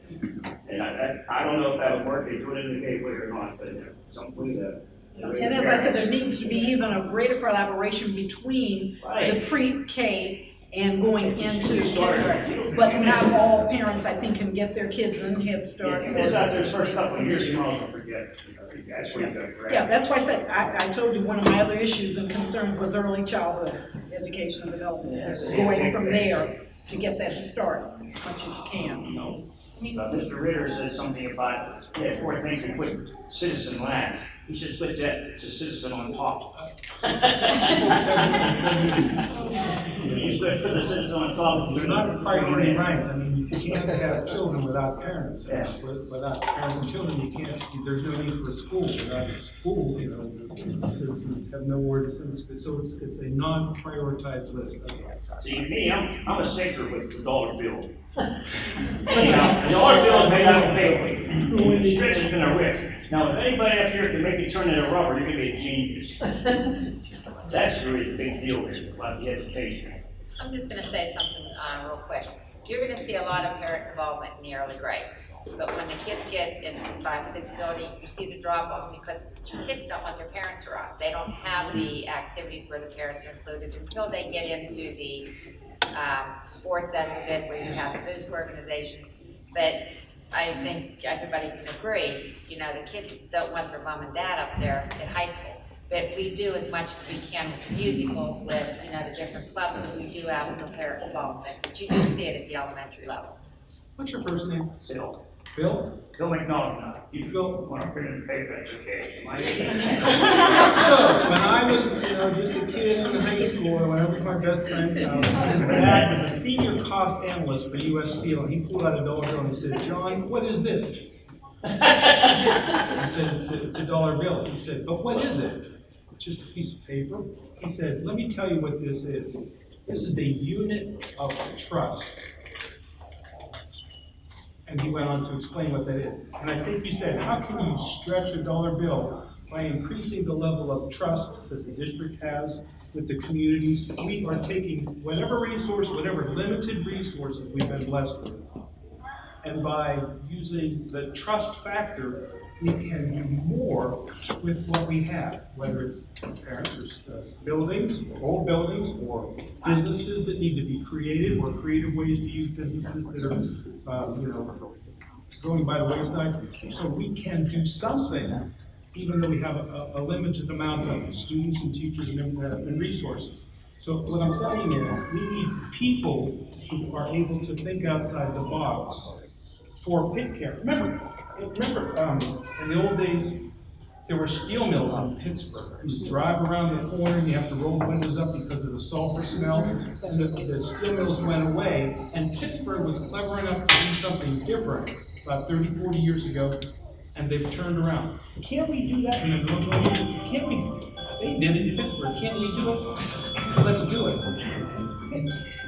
And I don't know if that would work. They do it in the gateway or not, but something that. And as I said, there needs to be even a greater collaboration between the pre-K and going into kindergarten. But not all parents, I think, can get their kids in Head Start. If it's out there first couple of years, you might as well forget. That's what you've done, right? Yeah, that's why I said, I told you one of my other issues and concerns was early childhood education and development. Going from there to get that start as much as you can. Mr. Ritter said something about, 4 things to put citizen last. He should switch that to citizen on top. You should put the citizen on top. They're not priority ranked. I mean, you can't have children without parents. Without parents and children, you can't, there's no need for a school. Without a school, citizens have nowhere to send us. So it's a non-prioritized list, that's all. See, me, I'm a stinker with the dollar bill. The dollar bill may not pay for you. It stretches in a wrist. Now, if anybody up here can make you turn into rubber, you're gonna be a genius. That's really the big deal here, about the education. I'm just gonna say something real quick. You're gonna see a lot of parent involvement in the early grades. But when the kids get into 5, 6 building, you see the drop off because kids don't want their parents around. They don't have the activities where the parents are included until they get into the sports end of it, where you have the boost organizations. But I think everybody can agree, the kids don't want their mom and dad up there in high school. But we do as much as we can with the musicals, with the different clubs that we do ask for parent involvement. But you do see it at the elementary level. What's your first name? Bill. Bill? Bill McNaughton. You Bill want to print in the paper, that's okay. So, when I was, just a kid in high school, I went over to my best friend's house. His dad was a senior cost analyst for U.S. Steel, and he pulled out a dollar bill and he said, "John, what is this?" I said, it's a dollar bill. He said, "But what is it?" "It's just a piece of paper." He said, "Let me tell you what this is. This is a unit of trust." And he went on to explain what that is. And I think you said, how can you stretch a dollar bill by increasing the level of trust that the district has with the communities? We are taking whatever resource, whatever limited resources we've been blessed with, and by using the trust factor, we can do more with what we have, whether it's parents or buildings, or old buildings, or businesses that need to be created, or creative ways to use businesses that are, going by the wayside. So we can do something, even though we have a limited amount of students and teachers and resources. So what I'm saying is, we need people who are able to think outside the box for Pitcairn. Remember, in the old days, there were steel mills in Pittsburgh. You drive around the corner and you have to roll the windows up because of the sulfur smell. And the steel mills went away, and Pittsburgh was clever enough to do something different about 30, 40 years ago, and they've turned around. Can't we do that in the North? Can't we? They did it in Pittsburgh. Can't we do it? Let's do it.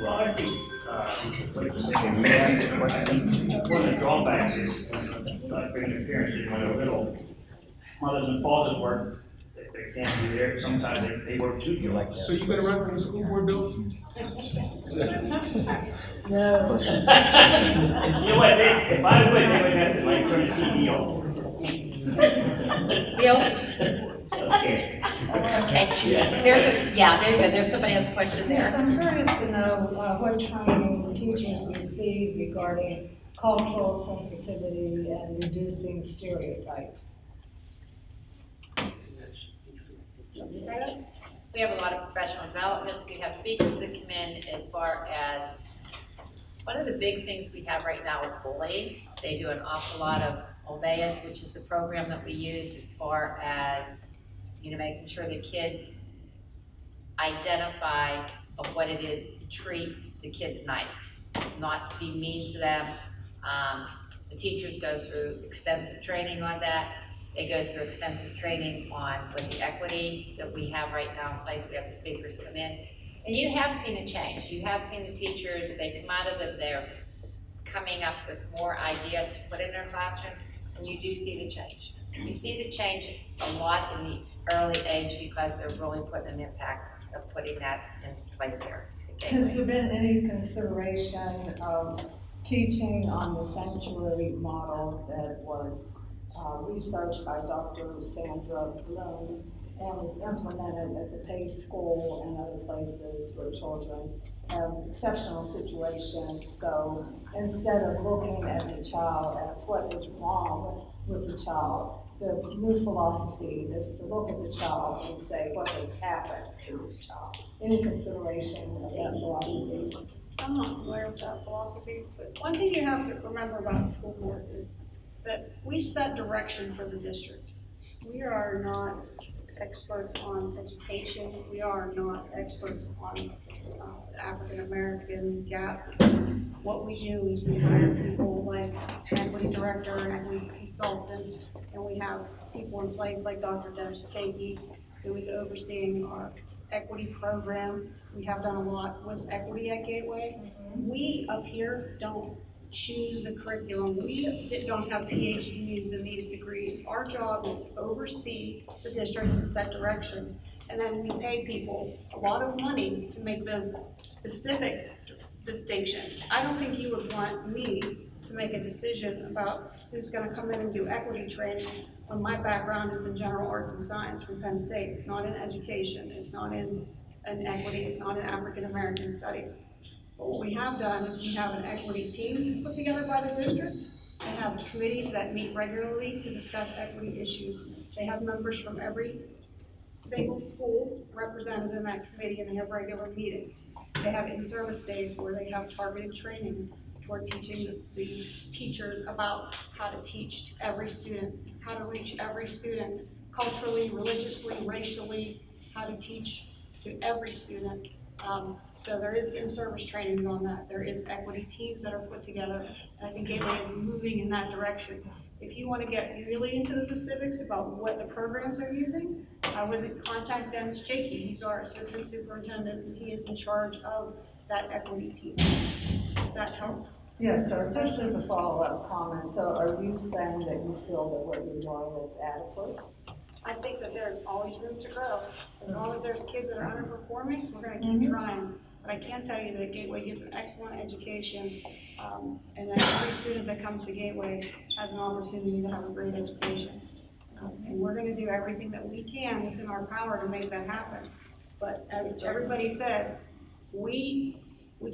Well, I think, one of the drawbacks is, bringing the parents in when they're little, mothers and fathers work, they can't be there, sometimes they work two jobs. So you gonna run for the school board, Bill? No. You know what, if I would, they would have to like turn the TV on. Bill? Okay. Okay, there's a, yeah, there you go, there's somebody else's question Yes, there. I'm curious to know what training teachers receive regarding cultural sensitivity and reducing stereotypes. We have a lot of professional developments. We have speakers that come in as far as, one of the big things we have right now is bullying. They do an awful lot of Obeas, which is the program that we use as far as, making sure the kids identify of what it is to treat the kids nice, not to be mean to them. The teachers go through extensive training on that. They go through extensive training on with the equity that we have right now in place. We have the speakers come in. And you have seen a change. You have seen the teachers, they come out of it, they're coming up with more ideas to put in their classrooms, and you do see the change. You see the change a lot in the early age because they're really putting an impact of putting that in place here. Has there been any consideration of teaching on the sanctuary model that was researched by Dr. Sandra Bloom and was implemented at the Pace School and other places where children have exceptional situations? So instead of looking at the child as what is wrong with the child, the new philosophy is to look at the child and say what has happened to this child. Any consideration of that philosophy? I'm not familiar with that philosophy, but one thing you have to remember about school board is that we set direction for the district. We are not experts on education. We are not experts on the African American gap. What we do is we hire people like an equity director, an equity consultant, and we have people in place like Dr. Dennis Jakey, who is overseeing our equity program. We have done a lot with equity at Gateway. We up here don't choose the curriculum. We don't have PhDs in these degrees. Our job is to oversee the district and set direction. And then we pay people a lot of money to make those specific distinctions. I don't think you would want me to make a decision about who's gonna come in and do equity training when my background is in general arts and science from Penn State. It's not in education, it's not in equity, it's not in African American studies. But what we have done is we have an equity team put together by the district. They have committees that meet regularly to discuss equity issues. They have members from every single school represented in that committee, and they have regular meetings. They have in-service days where they have targeted trainings toward teaching the teachers about how to teach to every student, how to reach every student culturally, religiously, racially, how to teach to every student. So there is in-service training on that. There is equity teams that are put together, and I think Gateway is moving in that direction. If you want to get really into the specifics about what the programs are using, I would contact Dennis Jakey. He's our assistant superintendent, and he is in charge of that equity team. Does that help? Yes, sir. Just as a follow-up comment, so are you saying that you feel that what you're doing is adequate? I think that there's always room to grow. As long as there's kids that are underperforming, we're going to keep trying. But I can tell you that Gateway gives an excellent education, and that every student that comes to Gateway has an opportunity to have a great education. And we're going to do everything that we can within our power to make that happen. But as everybody said, we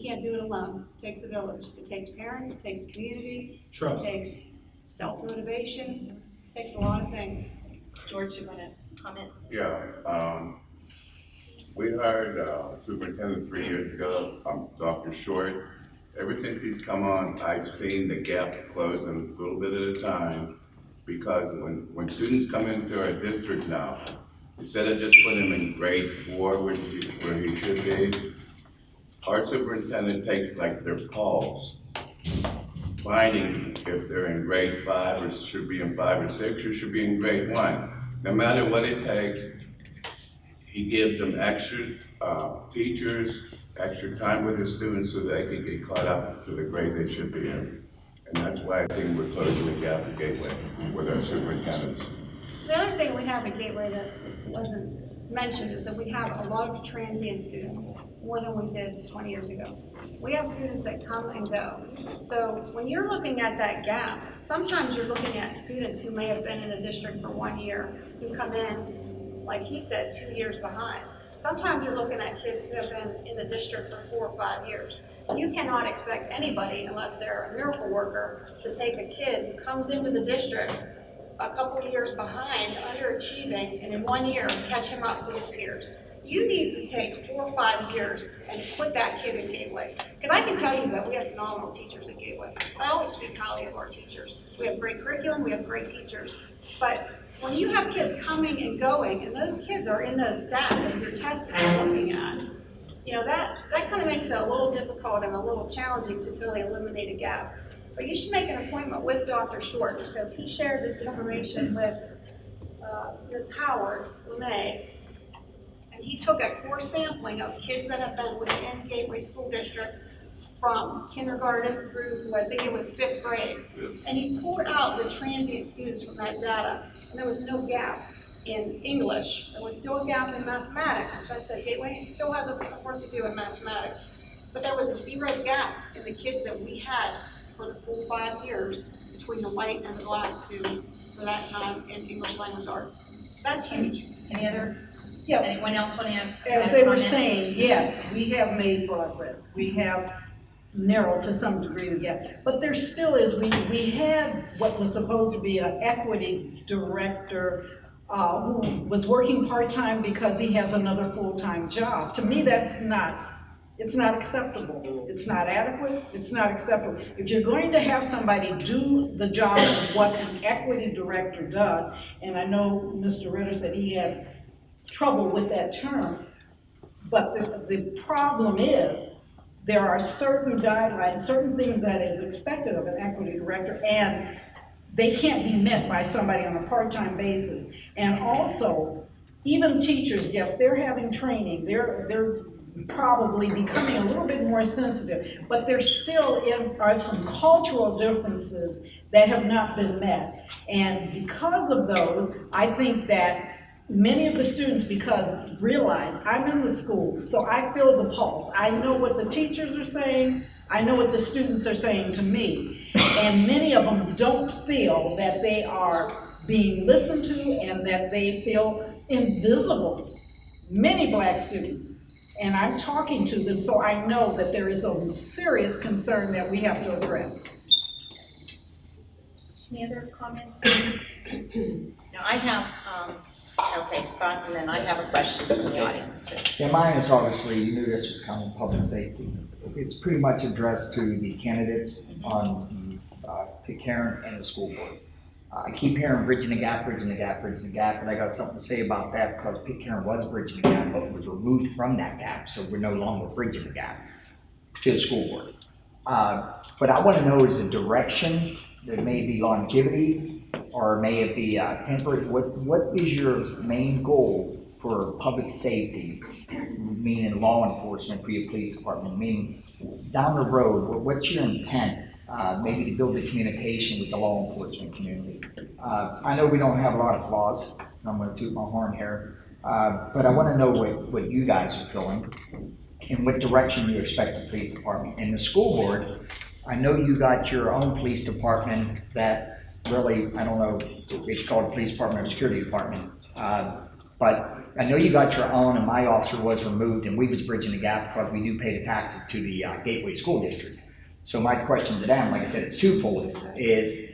can't do it alone. It takes a village. It takes parents, it takes community, Trust. it takes self-motivation, it takes a lot of things. George, you want to comment? Yeah, we hired superintendent 3 years ago, Dr. Short. Ever since he's come on, I've seen the gap closing a little bit at a time, because when students come into our district now, instead of just putting them in grade 4 where he should be, our superintendent takes like their pulse, finding if they're in grade 5 or should be in 5 or 6 or should be in grade 1. No matter what it takes, he gives them extra teachers, extra time with his students so they can get caught up to the grade they should be in. And that's why I think we're closing the gap at Gateway with our superintendents. The other thing we have at Gateway that wasn't mentioned is that we have a lot of transient students, more than we did 20 years ago. We have students that come and go. So when you're looking at that gap, sometimes you're looking at students who may have been in the district for 1 year, who come in, like he said, 2 years behind. Sometimes you're looking at kids who have been in the district for 4 or 5 years. You cannot expect anybody, unless they're a miracle worker, to take a kid who comes into the district a couple of years behind, underachieving, and in 1 year catch him up to his peers. You need to take 4 or 5 years and put that kid in Gateway. Because I can tell you that we have phenomenal teachers at Gateway. I always speak highly of our teachers. We have great curriculum, we have great teachers. But when you have kids coming and going, and those kids are in those stats that you're testing and looking at, you know, that kind of makes it a little difficult and a little challenging to totally eliminate a gap. But you should make an appointment with Dr. Short, because he shared this information with Ms. Howard LeMay, and he took a core sampling of kids that have been within Gateway School District from kindergarten through, I think it was 5th grade. And he pulled out the transient students from that data, and there was no gap in English. There was still a gap in mathematics, which I said, Gateway still has some work to do in mathematics. But there was a 0 gap in the kids that we had for the full 5 years between the white and the black students for that time in English language arts. That's huge. Any other, Yeah. anyone else want to ask? As they were saying, yes, we have made progress. We have narrowed to some degree the gap. But there still is, we had what was supposed to be an equity director who was working part-time because he has another full-time job. To me, it's not acceptable. It's not adequate, it's not acceptable. If you're going to have somebody do the job of what an equity director does, and I know Mr. Ritter said he had trouble with that term, but the problem is there are certain guidelines, certain things that is expected of an equity director, and they can't be met by somebody on a part-time basis. And also, even teachers, yes, they're having training, they're probably becoming a little bit more sensitive, but there still are some cultural differences that have not been met. And because of those, I think that many of the students, because realize I'm in the school, so I feel the pulse. I know what the teachers are saying, I know what the students are saying to me, and many of them don't feel that they are being listened to and that they feel invisible. Many black students. And I'm talking to them, so I know that there is a serious concern that we have to address. Any other comments? Now, I have, okay, Scott, and then I have a question from the audience too. Yeah, mine is obviously, you knew this was coming, public safety. It's pretty much addressed to the candidates on Pitcairn and the school board. I keep hearing bridging the gap, bridging the gap, bridging the gap, and I got something to say about that because Pitcairn was bridging the gap, but was removed from that gap, so we're no longer bridging the gap to the school board. But I want to know, is the direction, there may be longevity, or may it be temporary, what is your main goal for public safety, meaning law enforcement for your police department, meaning down the road, what's your intent? Maybe to build the communication with the law enforcement community. I know we don't have a lot of flaws, I'm going to toot my horn here, but I want to know what you guys are feeling and what direction you expect the police department. And the school board, I know you got your own police department that really, I don't know, it's called a police department or security department, but I know you got your own, and my officer was removed, and we was bridging the gap because we do pay the taxes to the Gateway School District. So my question to them, like I said, it's twofold, is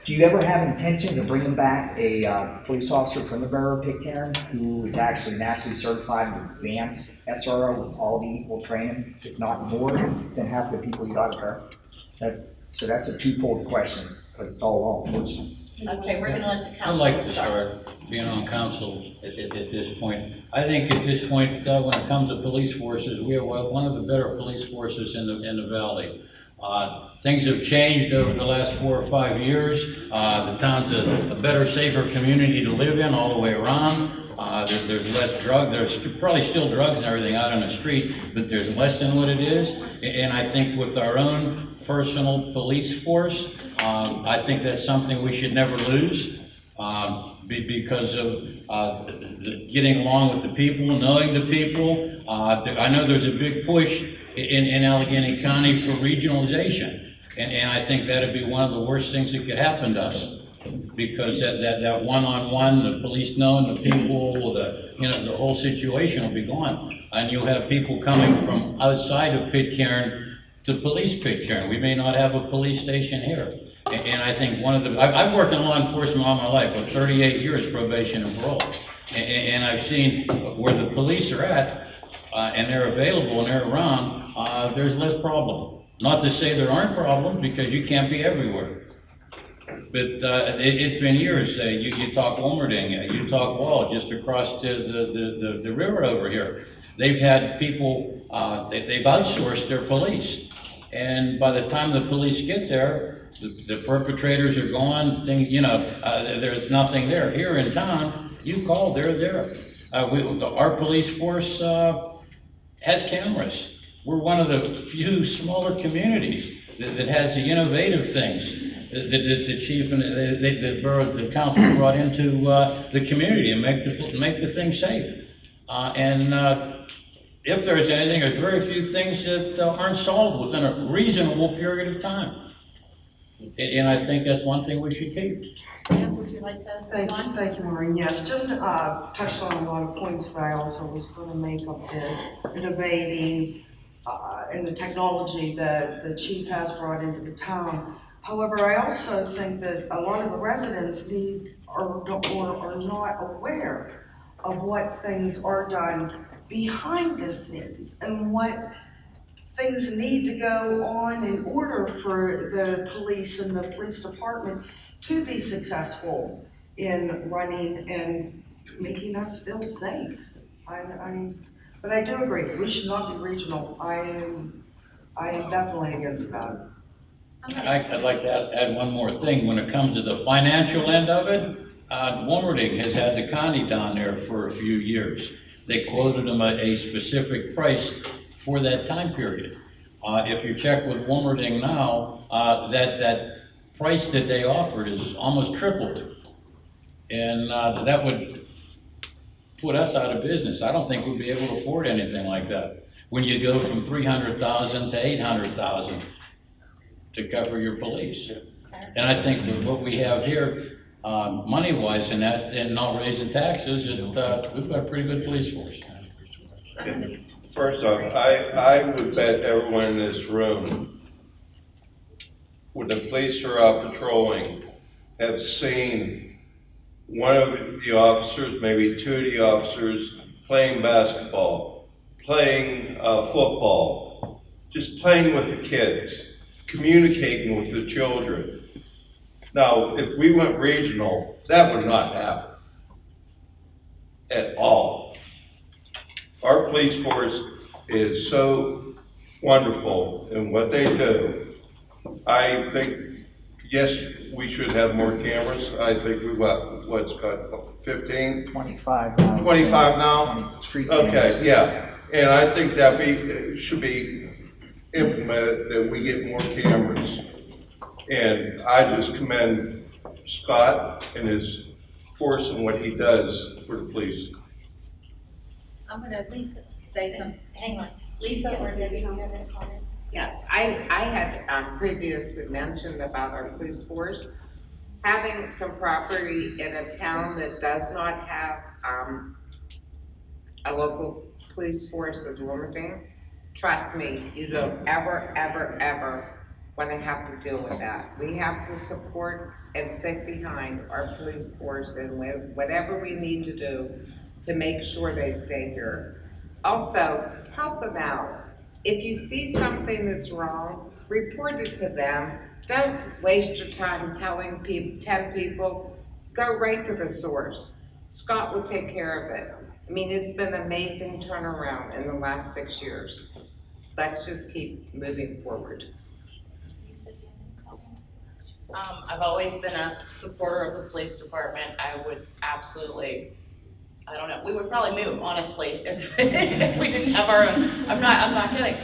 do you ever have intention of bringing back a police officer from the borough of Pitcairn who is actually nationally certified with advanced SRO with all the equal training, if not more than half the people you got there? So that's a twofold question, because it's all law enforcement. Okay, we're gonna let the council I'd like to start being on council at this point. I think at this point, when it comes to police forces, we are one of the better police forces in the valley. Things have changed over the last 4 or 5 years. The town's a better, safer community to live in all the way around. There's less drug. There's probably still drugs and everything out on the street, but there's less than what it is. And I think with our own personal police force, I think that's something we should never lose. because of getting along with the people, knowing the people. I know there's a big push in Allegheny County for regionalization, and I think that'd be one of the worst things that could happen to us, because that one-on-one, the police knowing the people, the whole situation will be gone, and you'll have people coming from outside of Pitcairn to police Pitcairn. We may not have a police station here. And I think I've worked in law enforcement all my life, with 38 years probation and parole. And I've seen where the police are at, and they're available and they're around, there's less problem. Not to say there aren't problems, because you can't be everywhere. But it's been years. You talk Wilmerding, you talk Wall, just across the river over here. They've had people, they've outsourced their police. And by the time the police get there, the perpetrators are gone, there's nothing there. Here in town, you call, they're there. Our police force has cameras. We're one of the few smaller communities that has the innovative things that the chief and the council brought into the community and make the thing safe. If there's anything, there's very few things that aren't solved within a reasonable period of time. And I think that's one thing we should keep. Would you like to? Thank you, Maureen. Yes, Jim touched on a lot of points that I also was going to make up the debating and the technology that the chief has brought into the town. However, I also think that a lot of the residents are not aware of what things are done behind the scenes and what things need to go on in order for the police and the police department to be successful in running and making us feel safe. But I do agree, we should not be regional. I am definitely against that. I'd like to add one more thing. When it comes to the financial end of it, Wilmerding has had the county down there for a few years. They quoted them a specific price for that time period. If you check with Wilmerding now, that price that they offered is almost tripled. And that would put us out of business. I don't think we'd be able to afford anything like that. When you go from 300,000 to 800,000 to cover your police. And I think with what we have here, money-wise and that, and not raising taxes, we've got a pretty good police force. First off, I would bet everyone in this room, when the police are out patrolling, have seen one of the officers, maybe two of the officers, playing basketball, playing football, just playing with the kids, communicating with the children. Now, if we went regional, that would not happen at all. Our police force is so wonderful in what they do. I think, yes, we should have more cameras. I think we've got, what's got 15? 25 now. 25 now? Street okay, cameras. Yeah. And I think that should be implemented, that we get more cameras. And I just commend Scott and his force and what he does for the police. I'm gonna Lisa say some, hang on. Lisa or Debbie, do you have any comments? Yes, I had previously mentioned about our police force. Having some property in a town that does not have a local police force as Wilmerding, trust me, you don't ever want to have to deal with that. We have to support and stick behind our police force and whatever we need to do to make sure they stay here. Also, help them out. If you see something that's wrong, report it to them. Don't waste your time telling 10 people. Go right to the source. Scott will take care of it. I mean, it's been an amazing turnaround in the last 6 years. Let's just keep moving forward. I've always been a supporter of the police department. I would absolutely, I don't know, we would probably move, honestly, if, if we didn't have our own. I'm not kidding.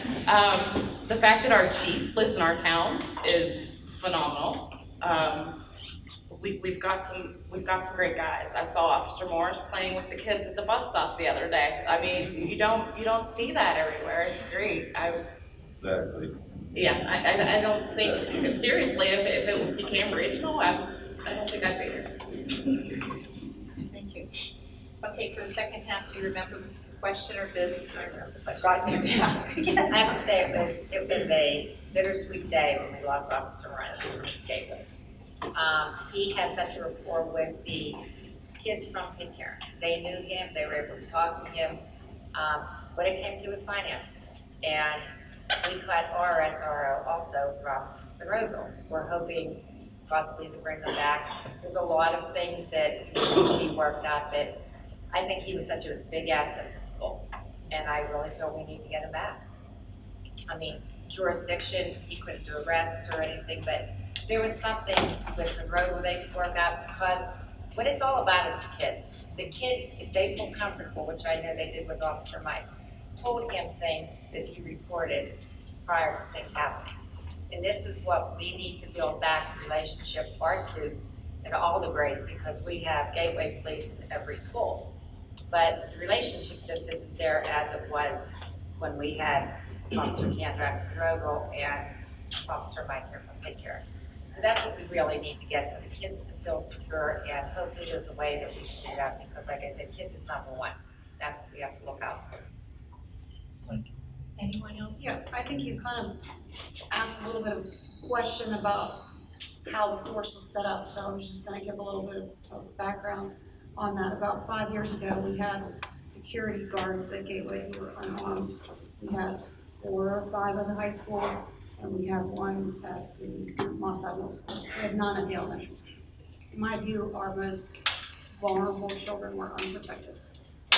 The fact that our chief lives in our town is phenomenal. we've got some great guys. I saw Officer Morris playing with the kids at the bus stop the other day. I mean, you don't see that everywhere. It's great. Exactly. Yeah, I don't think, seriously, if it became regional, I don't think I'd be here. Thank you. Okay, for the second half, do you remember the question or this, or what brought me to ask? I have to say, it was a bittersweet day when we lost Officer Morris from Gateway. He had such a rapport with the kids from Pitcairn. They knew him, they were able to talk to him, but it came to his finances. And we cut our SRO also from Monroeville. We're hoping possibly to bring them back. There's a lot of things that need to be worked out, but I think he was such a big asset to the school, and I really feel we need to get him back. I mean, jurisdiction, he couldn't do arrests or anything, but there was something with Monroe where they could work out, because what it's all about is the kids. The kids, if they feel comfortable, which I know they did with Officer Mike, told him things that he reported prior to things happening. And this is what we need to build back, the relationship with our students in all the grades, because we have Gateway Police in every school. But the relationship just isn't there as it was when we had Officer Kandrak from Monroeville and Officer Mike here from Pitcairn. So that's what we really need to get for the kids to feel secure, and hopefully there's a way that we can do that, because like I said, kids is number one. That's what we have to look out for. Anyone else? Yeah, I think you kind of asked a little bit of question about how the force was set up, so I was just gonna give a little bit of background on that. About 5 years ago, we had security guards at Gateway who were unarmed. We had 4 or 5 at the high school, and we had 1 at the Mossad Middle School. We had none at the elementary school. In my view, our most vulnerable children were unprotected.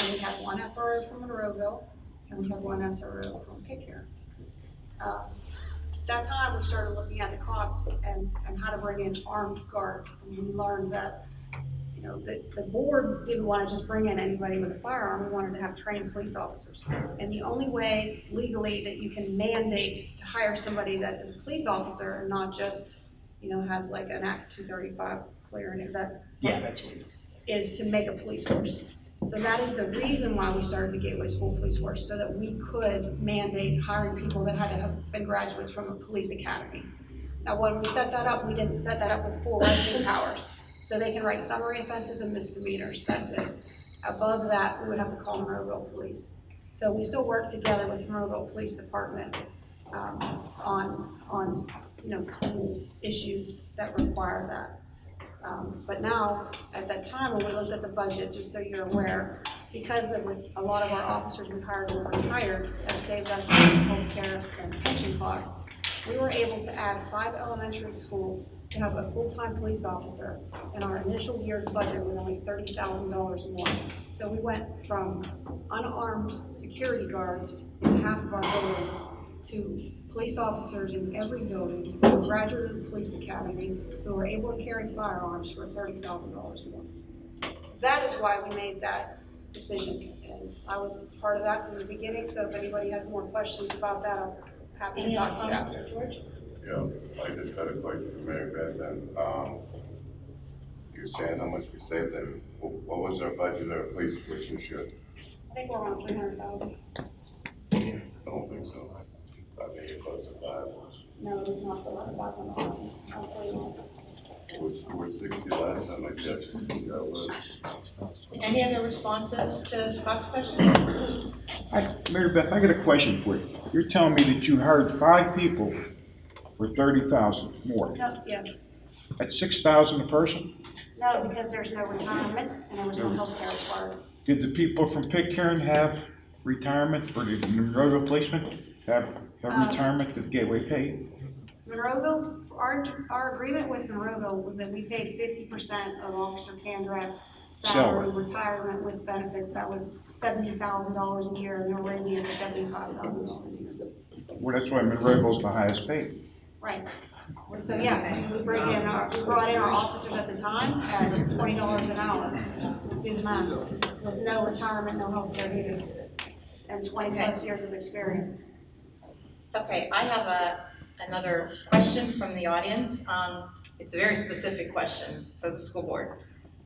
And we had 1 SRO from Monroeville, and we had 1 SRO from Pitcairn. That time, we started looking at the costs and how to bring in armed guards, and we learned that, you know, the board didn't want to just bring in anybody with a firearm. We wanted to have trained police officers. And the only way legally that you can mandate to hire somebody that is a police officer and not just, you know, has like an Act 235 clearance, is that? Yeah, that's what it is. Is to make a police force. So that is the reason why we started the Gateway School Police Force, so that we could mandate hiring people that had to have been graduates from a police academy. Now, when we set that up, we didn't set that up with full arresting powers. So they can write summary offenses and misdemeanors, that's it. Above that, we would have to call Monroeville Police. So we still work together with Monroeville Police Department on you know, school issues that require that. But now, at that time, when we looked at the budget, just so you're aware, because a lot of our officers we hired were retired, that saved us health care and pension costs, we were able to add 5 elementary schools to have a full-time police officer, and our initial year's budget was only $30,000 more. So we went from unarmed security guards in half of our buildings to police officers in every building who graduated the police academy who were able to carry firearms for $30,000 more. That is why we made that decision, and I was part of that from the beginning, so if anybody has more questions about that, I'm happy to talk to you after. George? Yeah, I just got a question for Mary Beth then. You're saying how much we saved them. What was our budget of our police force this year? I think we're around 300,000. I don't think so. I think it's close to 5. No, it's not the 500,000, absolutely not. It was 60 last time I checked. Yeah, it was. Any other responses to Scott's question? Mary Beth, I got a question for you. You're telling me that you hired 5 people for $30,000 more. No, yes. That's $6,000 a person? No, because there's no retirement and there was no health care required. Did the people from Pitcairn have retirement, or did the Monroeville policemen have retirement that Gateway paid? Monroeville, our agreement with Monroeville was that we paid 50% of Officer Kandrak's salary, retirement with benefits. That was $70,000 a year, and they were raising it to $75,000 a year. Well, that's why Monroeville's the highest paid. Right. So yeah, we brought in our officers at the time at $20 an hour. Do the math. With no retirement, no health care needed, and 20 plus years of experience. Okay, I have another question from the audience. it's a very specific question for the school board.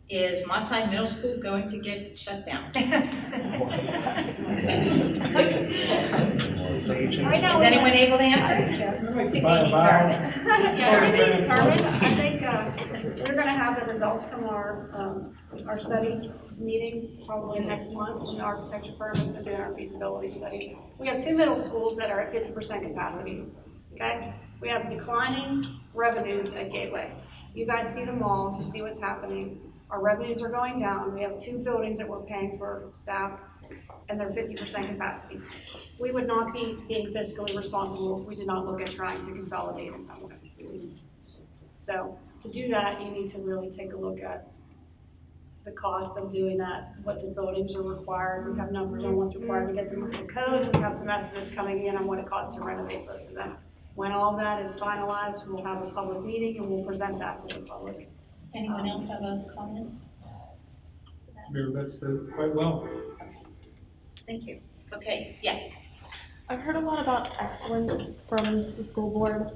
Is Mosside Middle School going to get shut down? Right now, Is anyone able to answer? To be determined. Yeah, to be determined. I think we're going to have the results from our study meeting probably next month. An architecture firm has been doing our feasibility study. We have 2 middle schools that are at 50% capacity. Okay, we have declining revenues at Gateway. You guys see them all. You see what's happening. Our revenues are going down. We have 2 buildings that we're paying for staff, and they're 50% capacity. We would not be being fiscally responsible if we did not look at trying to consolidate in some way. So to do that, you need to really take a look at the costs of doing that, what the buildings are required. We have numbers on what's required to get them into code. We have some estimates coming in on what it costs to renovate both of them. When all that is finalized, we'll have a public meeting and we'll present that to the public. Anyone else have a comment? Mary Beth said it quite well. Thank you. Okay, yes. I've heard a lot about excellence from the school board,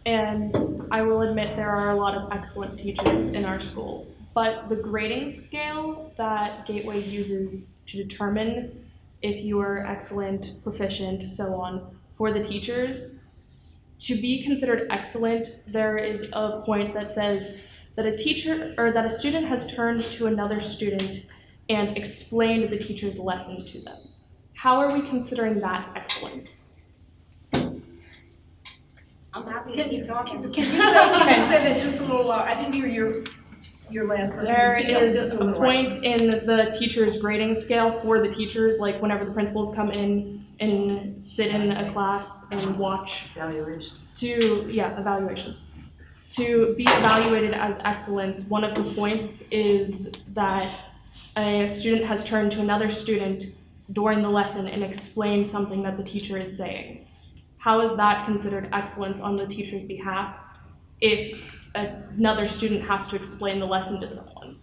and I will admit there are a lot of excellent teachers in our school. But the grading scale that Gateway uses to determine if you are excellent, proficient, so on, for the teachers, to be considered excellent, there is a point that says that a teacher or that a student has turned to another student and explained the teacher's lesson to them. How are we considering that excellence? I'm happy to keep talking. Can you say that just a little, I didn't hear your last part. There is a point in the teacher's grading scale for the teachers, like whenever the principals come in and sit in a class and watch. Evaluations. Evaluations. To be evaluated as excellence, one of the points is that a student has turned to another student during the lesson and explained something that the teacher is saying. How is that considered excellence on the teacher's behalf if another student has to explain the lesson to someone?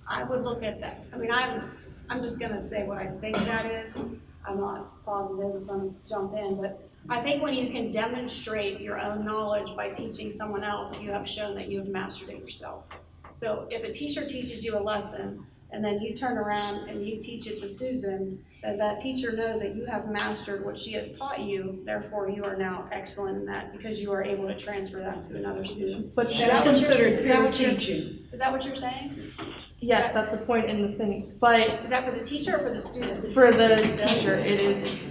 I would look at that. I mean, I'm just gonna say what I think that is. I'm not positive if I'm gonna jump in, but I think when you can demonstrate your own knowledge by teaching someone else, you have shown that you have mastered it yourself. So if a teacher teaches you a lesson and then you turn around and you teach it to Susan, then that teacher knows that you have mastered what she has taught you, therefore you are now excellent in that because you are able to transfer that to another student. But is that what you're teaching. Is that what you're saying? Yes, that's a point in the thing, but is that for the teacher or for the student? For the teacher, it is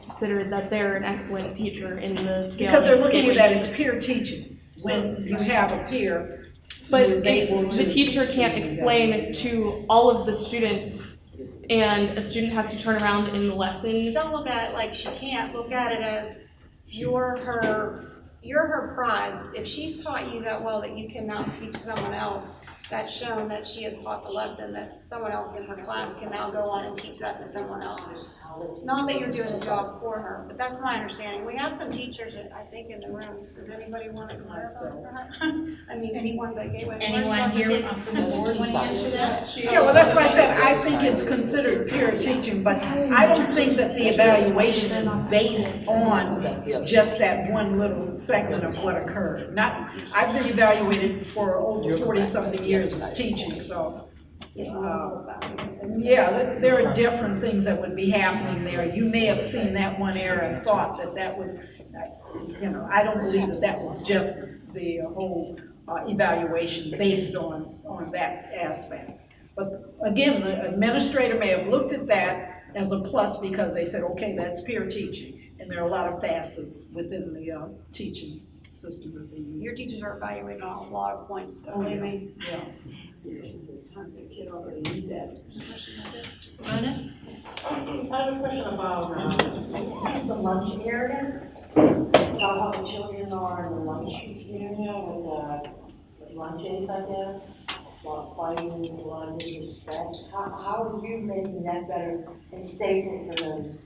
considered that they're an excellent teacher in the scale. Because they're looking at that as peer teaching, when you have a peer. But the teacher can't explain to all of the students, and a student has to turn around in the lesson. Don't look at it like she can't, look at it as you're her prize. If she's taught you that well that you can now teach someone else, that's shown that she has taught the lesson that someone else in her class can now go on and teach that to someone else. Not that you're doing the job for her, but that's my understanding. We have some teachers, I think, in the room. Does anybody want to clarify for her? I mean, anyone's at Gateway. Anyone here from the board want to answer that? Yeah, well, that's why I said, I think it's considered peer teaching, but I don't think that the evaluation is based on just that one little segment of what occurred. I've been evaluated for over 40-something years as teaching, so. Yeah, there are different things that would be happening there. You may have seen that one error and thought that was, I don't believe that was just the whole evaluation based on that aspect. But again, the administrator may have looked at that as a plus because they said, okay, that's peer teaching. And there are a lot of facets within the teaching system that they use. Your teachers are evaluating on a lot of points, believe me. Yeah. Rona? I have a question about the lunch area. About how the children are in the lunch area with lunches, I guess. A lot of fighting, a lot of disrespect. How are you making that better and safer for those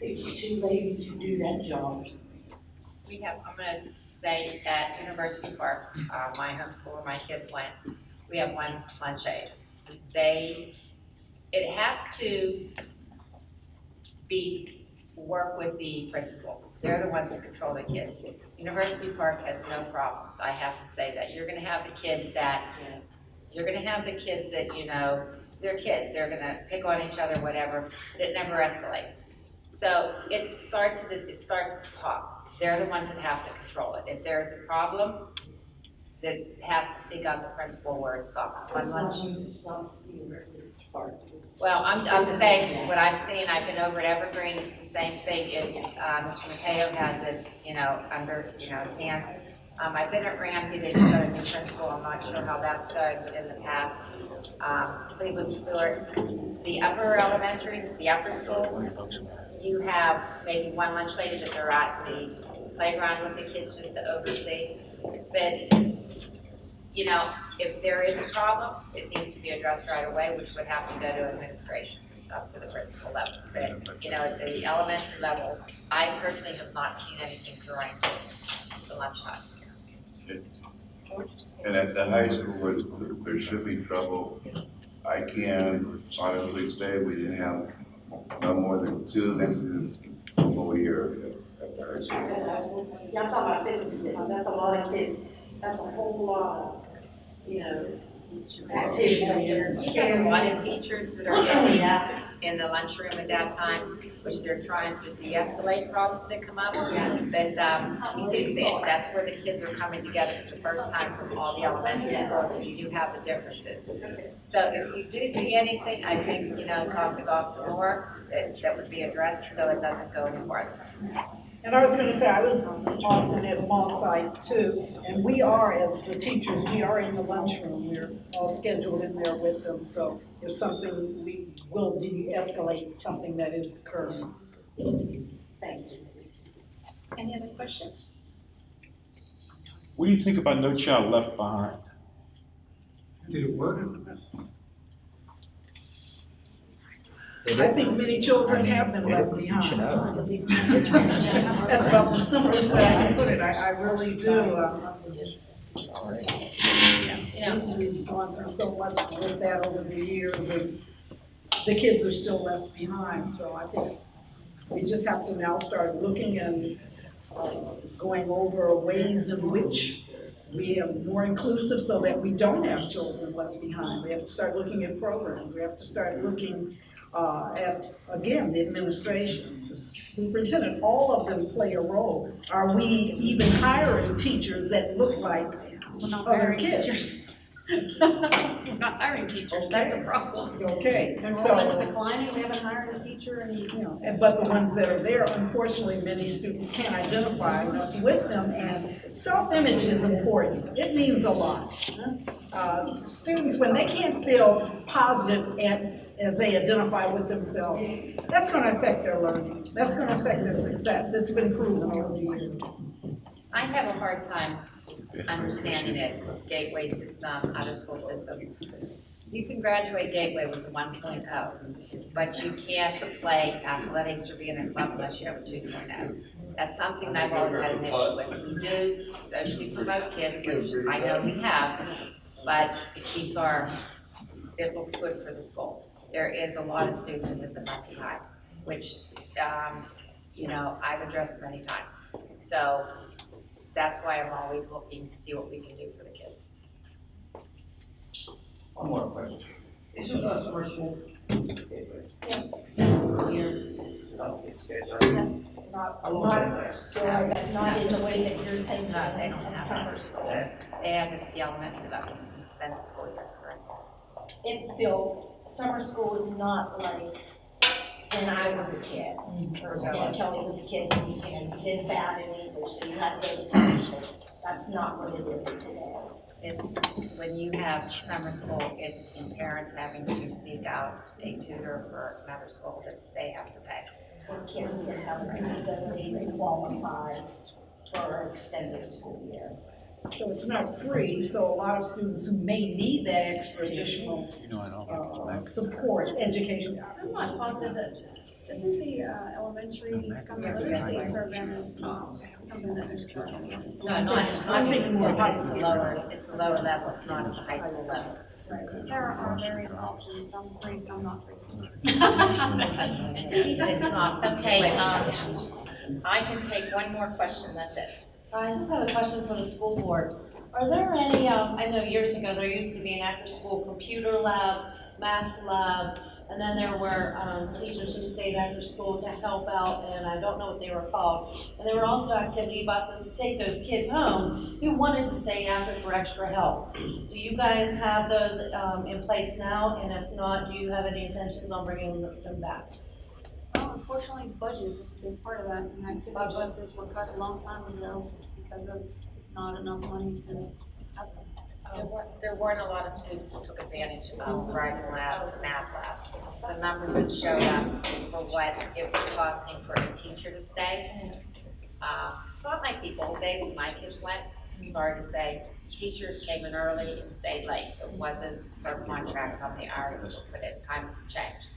two ladies who do that job? I'm going to say at University Park, my home school where my kids went, we have one lunch aid. It has to be work with the principal. They're the ones that control the kids. University Park has no problems, I have to say that. You're gonna have the kids that, you know, they're kids, they're gonna pick on each other, whatever, but it never escalates. So it starts at the top. They're the ones that have to control it. If there's a problem, that has to seek out the principal where it stops. One lunch. Well, I'm saying what I've seen, I've been over at Evergreen, it's the same thing, it's, Mr. Mateo has it, you know, under, you know, his hand. I've been at Ramsey, they just got a new principal, I'm not sure how that's going, but in the past, Cleveland Stewart, the upper elementaries, the upper schools, you have maybe one lunch lady that they're at the playground with the kids just to oversee. But, you know, if there is a problem, it needs to be addressed right away, which would have to go to administration up to the principal level. But, you know, at the elementary levels, I personally have not seen anything during the lunch times. And at the high school, where there should be trouble, I can honestly say we didn't have no more than 2 incidents the whole year at the high school. Y'all talking about 50, that's a lot of kids, that's a whole lot, you know, activity. You have a lot of teachers that are in the lunchroom at that time, which they're trying to de-escalate problems that come up. But we do see it. That's where the kids are coming together for the first time from all the elementary schools, so you do have the differences. So if you do see anything, I think, you know, talk to Dr. Moore, that would be addressed so it doesn't go any farther. And I was gonna say, I was often at mall site too, and we are, as the teachers, we are in the lunchroom, we're all scheduled in there with them, so if something, we will de-escalate something that is occurring. Thank you. Any other questions? What do you think about No Child Left Behind? Did it work? I think many children have been left behind. That's about the simplest way I can put it, I really do. You know, we've gone through so much with that over the years, and the kids are still left behind, so I think we just have to now start looking and going over ways in which we are more inclusive so that we don't have children left behind. We have to start looking at programs, we have to start looking at, again, the administration, the superintendent, all of them play a role. Are we even hiring teachers that look like other kids? We're not hiring teachers, that's a problem. Okay, Enrollment's so, declining, we haven't hired a teacher in, you know, but the ones that are there, unfortunately, many students can't identify with them, and self-image is important. It means a lot. Students, when they can't feel positive as they identify with themselves, that's going to affect their learning. That's going to affect their success. It's been proven over the years. I have a hard time understanding it, gateway system, out of school system. You can graduate gateway with a 1.0, but you can't play athletics or be in a club unless you have a 2.0. That's something I've always had an issue with. We do socially promote kids, which I know we have, but it keeps it looks good for the school. There is a lot of students that have left behind, which, you know, I've addressed many times. So that's why I'm always looking to see what we can do for the kids. One more question. Is this a summer school? yes, extended school year. No, it's Yes. Not Not in the way that you're thinking. No, they don't have summer that. school. They have the elementary levels and extended school year, correct? Bill, summer school is not like when I was a kid, or when Kelly was a kid, you did bad in English, so you had to go to summer school. That's not what it is today. It's, when you have summer school, it's in parents having to seek out a tutor for another school that they have to pay. For kids that have a disability that qualify for extended school year. So it's not free, so a lot of students who may need that extra additional support, education. I'm not positive that, isn't the elementary summer literacy program is something that is charging? No, it's not, it's a lower level, it's not at the high school level. There are various options, some free, some not free. It's not, okay, I can take one more question, that's it. I just have a question for the school board. Are there any, I know years ago, there used to be an after-school computer lab, math lab, and then there were teachers who stayed after school to help out, and I don't know what they were called. And there were also activity buses to take those kids home who wanted to stay after for extra help. Do you guys have those in place now? And if not, do you have any intentions on bringing them back? Well, unfortunately, budget is a big part of that, and activity buses were cut a long time ago because of not enough money to have them. There weren't a lot of students who took advantage of writing lab, math lab. The numbers that showed up for what it was costing for a teacher to stay. It's not like the old days when my kids went. I'm sorry to say, teachers came in early and stayed late. It wasn't their contract on the hours that were put in. Times have changed.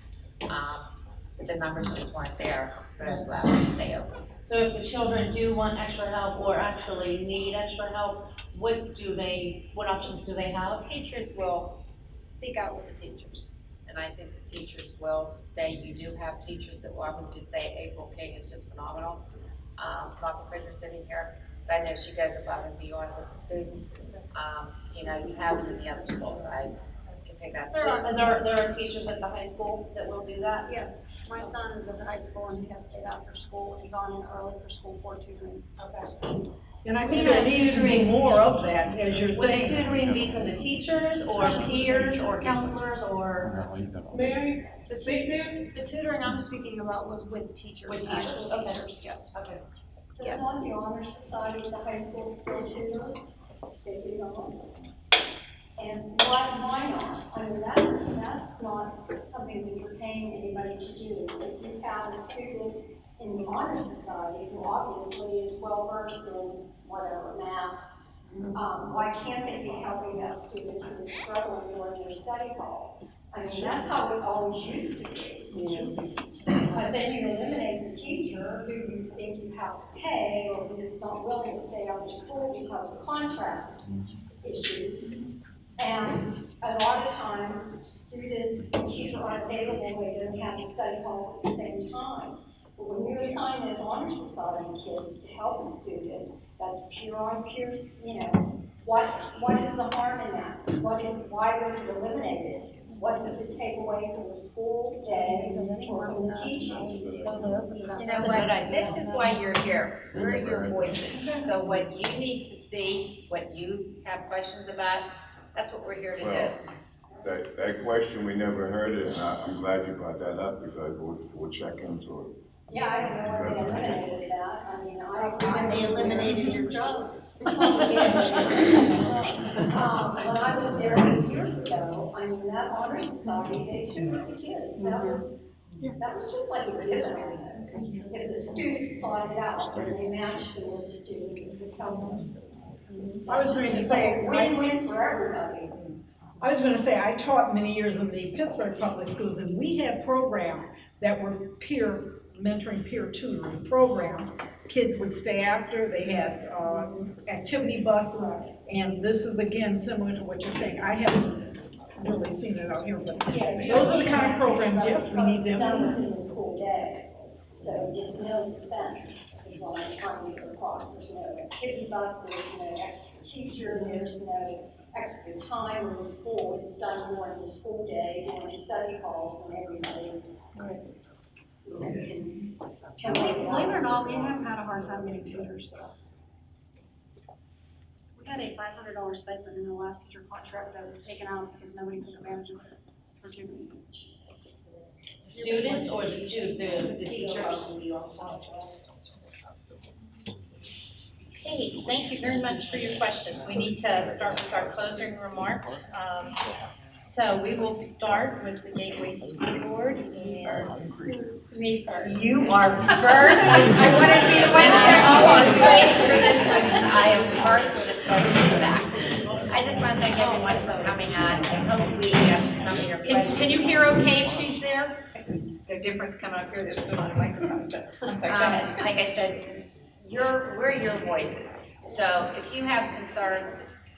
The numbers just weren't there for those labs to stay open. So if the children do want extra help or actually need extra help, what options do they have? Teachers will seek out with the teachers. And I think the teachers will stay. You do have teachers that will, I would just say April King is just phenomenal. Dr. Fisher sitting here, but I know she goes above and beyond with the students. You know, you have it in the other schools. I can pick that. There are teachers at the high school that will do that? Yes, my son is at the high school and he has stayed after school and gone in early for school for tutoring. Okay. And I think there needs to be more of that, as you're Would the saying. tutoring be from the teachers or peers or counselors or? Mary, The tutoring I'm speaking about was with teachers, With teachers, actual okay. teachers, yes. Okay. Does one of the honor society at the high school still tutor? They do not. And why not? I mean, that's not something that you're paying anybody to do. If you have a student in the honor society who obviously is well versed in whatever math, why can't they be helping that student who is struggling during their study hall? I mean, that's how it always used to be. Because then you eliminate the teacher who you think you have to pay or who is not willing to stay after school because of contract issues. And a lot of times, students and teachers aren't available, they don't have the study halls at the same time. But when you assign those honor society kids to help a student, that's peer on peer, you know, what is the harm in that? Why was it eliminated? What does it take away from the school day or from the teaching? You know what, this is why you're here. We're your voices. So what you need to see, what you have questions about, that's what we're here to do. That question, we never heard it, and I'm glad you brought that up because we'll check into it. Yeah, I don't know where they eliminated that. I mean, They eliminated your job. When I was there 8 years ago, I mean, that honor society, they tutored the kids. That was just like a given. If the student sought it out, then they matched it with the student who could help them. I was going to say, Win-win for everybody. I was going to say, I taught many years in the Pittsburgh public schools, and we had programs that were peer mentoring, peer tutoring program. Kids would stay after, they had activity buses, and this is again similar to what you're saying. I haven't really seen it out here, but those are the kind of programs, yes, we need them. Done within the school day, so it's no expense, is what I'm trying to get across. There's no activity bus, there's no extra teacher, there's no extra time in the school. It's done more in the school day, or in study halls when everybody can Believe it or not, we have had a hard time getting tutors. We had a $500 stipend in the last teacher contract that was taken out because nobody took advantage of it for tutoring. Students or the teachers? Okay, thank you very much for your questions. We need to start with our closing remarks. So we will start with the Gateway School Board and Me first. you are first. I wanted to be the one I am first when it starts from the back. I just want to thank everyone for coming on. I hope we answered some of your questions. Can you hear okay if she's there? The difference coming up here, there's still on a microphone, but I'm sorry, go ahead. Like I said, we're your voices. So if you have concerns,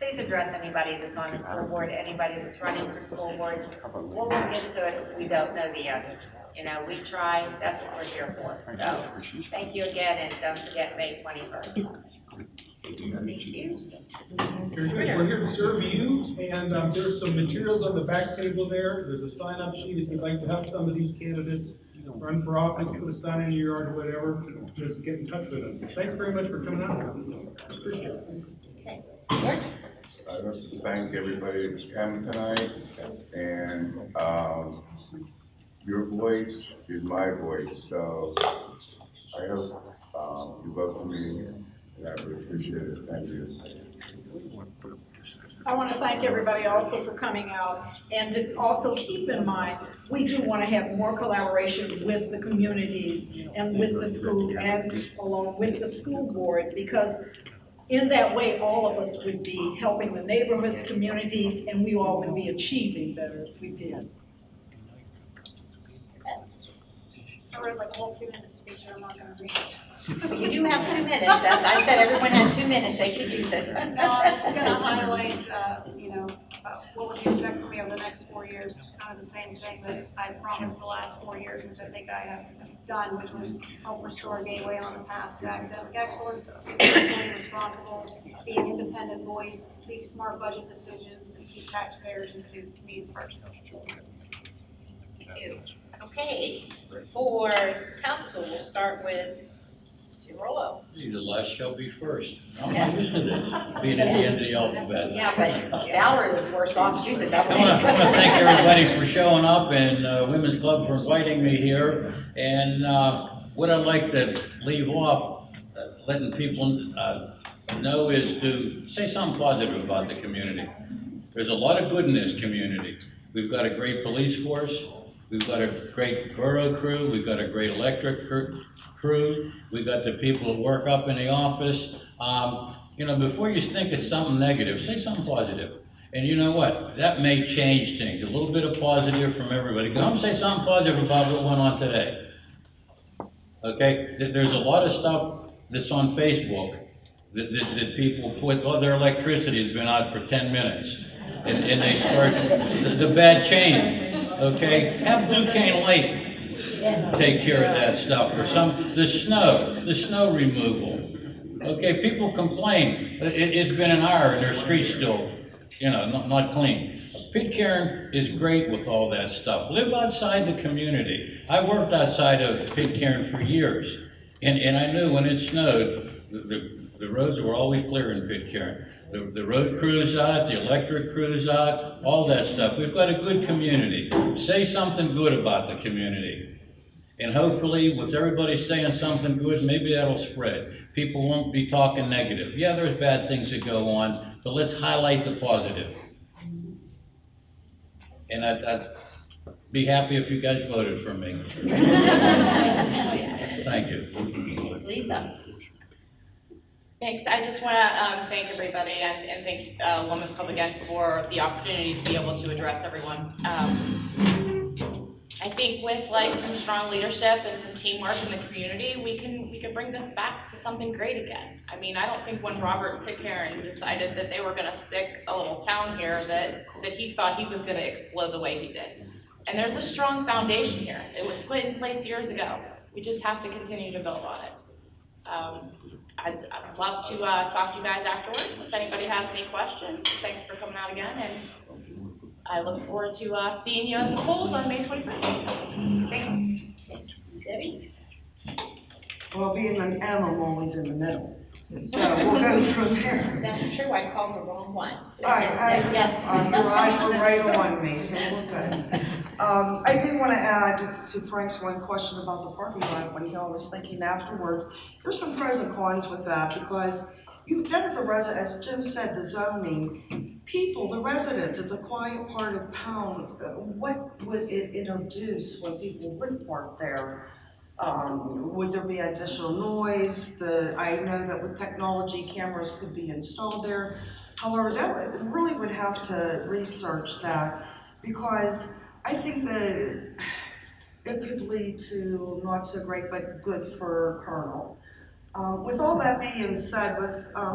please address anybody that's on the school board, anybody that's running for school board. We'll look into it if we don't know the answers. You know, we try, that's what we're here for. So, thank you again, and don't forget May 21st. Thank you. Very good. We're here to serve you, and there's some materials on the back table there. There's a sign-up sheet if you'd like to help some of these candidates run for office, put a sign in your yard or whatever. Just get in touch with us. Thanks very much for coming out. Appreciate it. Okay. I'd like to thank everybody that's come tonight, and your voice is my voice, so I hope you vote for me, and I really appreciate it. Thank you. I want to thank everybody also for coming out, and to also keep in mind, we do want to have more collaboration with the communities and with the school and along with the school board, because in that way, all of us would be helping the neighborhoods, communities, and we all would be achieving better if we did. I wrote like a whole 2-minute speech, and I'm not gonna read it. You do have 2 minutes. I said everyone had 2 minutes, they could use it. No, I'm just gonna highlight, what would you expect from me over the next 4 years? It's kind of the same thing that I promised the last 4 years, which I think I have done, which was help restore Gateway on the path to academic excellence, be fiscally responsible, be an independent voice, seek smart budget decisions, and keep taxpayers and students' needs first. Thank you. Okay, for council, we'll start with Girolo. The last shall be first. I'm not used to this, being at the end of the alphabet. Yeah, but Valerie was worse off, she's a double. I want to thank everybody for showing up, and Women's Club for inviting me here. And what I'd like to leave off, letting people know, is to say something positive about the community. There's a lot of good in this community. We've got a great police force. We've got a great borough crew. We've got a great electric crew. We've got the people who work up in the office. Before you think of something negative, say something positive. And you know what? That may change things. A little bit of positive from everybody. Go home and say something positive about what went on today. Okay? There's a lot of stuff that's on Facebook that people put, their electricity has been out for 10 minutes. And they start the bad chain. Okay? Have Duquesne Lake take care of that stuff. Or the snow removal. Okay? People complain. It's been an hour and their street's still, not clean. Pitcairn is great with all that stuff. Live outside the community. I worked outside of Pitcairn for years. And I knew when it snowed, the roads were always clear in Pitcairn. The road crew's out, the electric crew's out, all that stuff. We've got a good community. Say something good about the community. And hopefully, with everybody saying something good, maybe that'll spread. People won't be talking negative. Yeah, there's bad things that go on, but let's highlight the positive. And I'd be happy if you guys voted for me. Thank you. Lisa. Thanks. I just want to thank everybody and thank Women's Club again for the opportunity to be able to address everyone. I think with some strong leadership and some teamwork in the community, we can bring this back to something great again. I mean, I don't think when Robert and Pitcairn decided that they were going to stick a little town here that he thought he was going to explode the way he did. And there's a strong foundation here. It was put in place years ago. We just have to continue to build on it. I'd love to talk to you guys afterwards if anybody has any questions. Thanks for coming out again, and I look forward to seeing you at the polls on May 21st. Thanks. Debbie? Well, being an M, I'm always in the middle. So we'll go from there. That's true, I called the wrong one. Your eyes were right on me, so we're good. I do want to add to Frank's one question about the parking lot when he was thinking afterwards. There's some pros and cons with that because that is a resident, as Jim said, the zoning, the residents, it's a quiet part of town. What would it introduce when people would park there? Would there be additional noise? I know that with technology, cameras could be installed there. However, really would have to research that because I think that it could lead to not so great, but good for Colonel. With all that being said,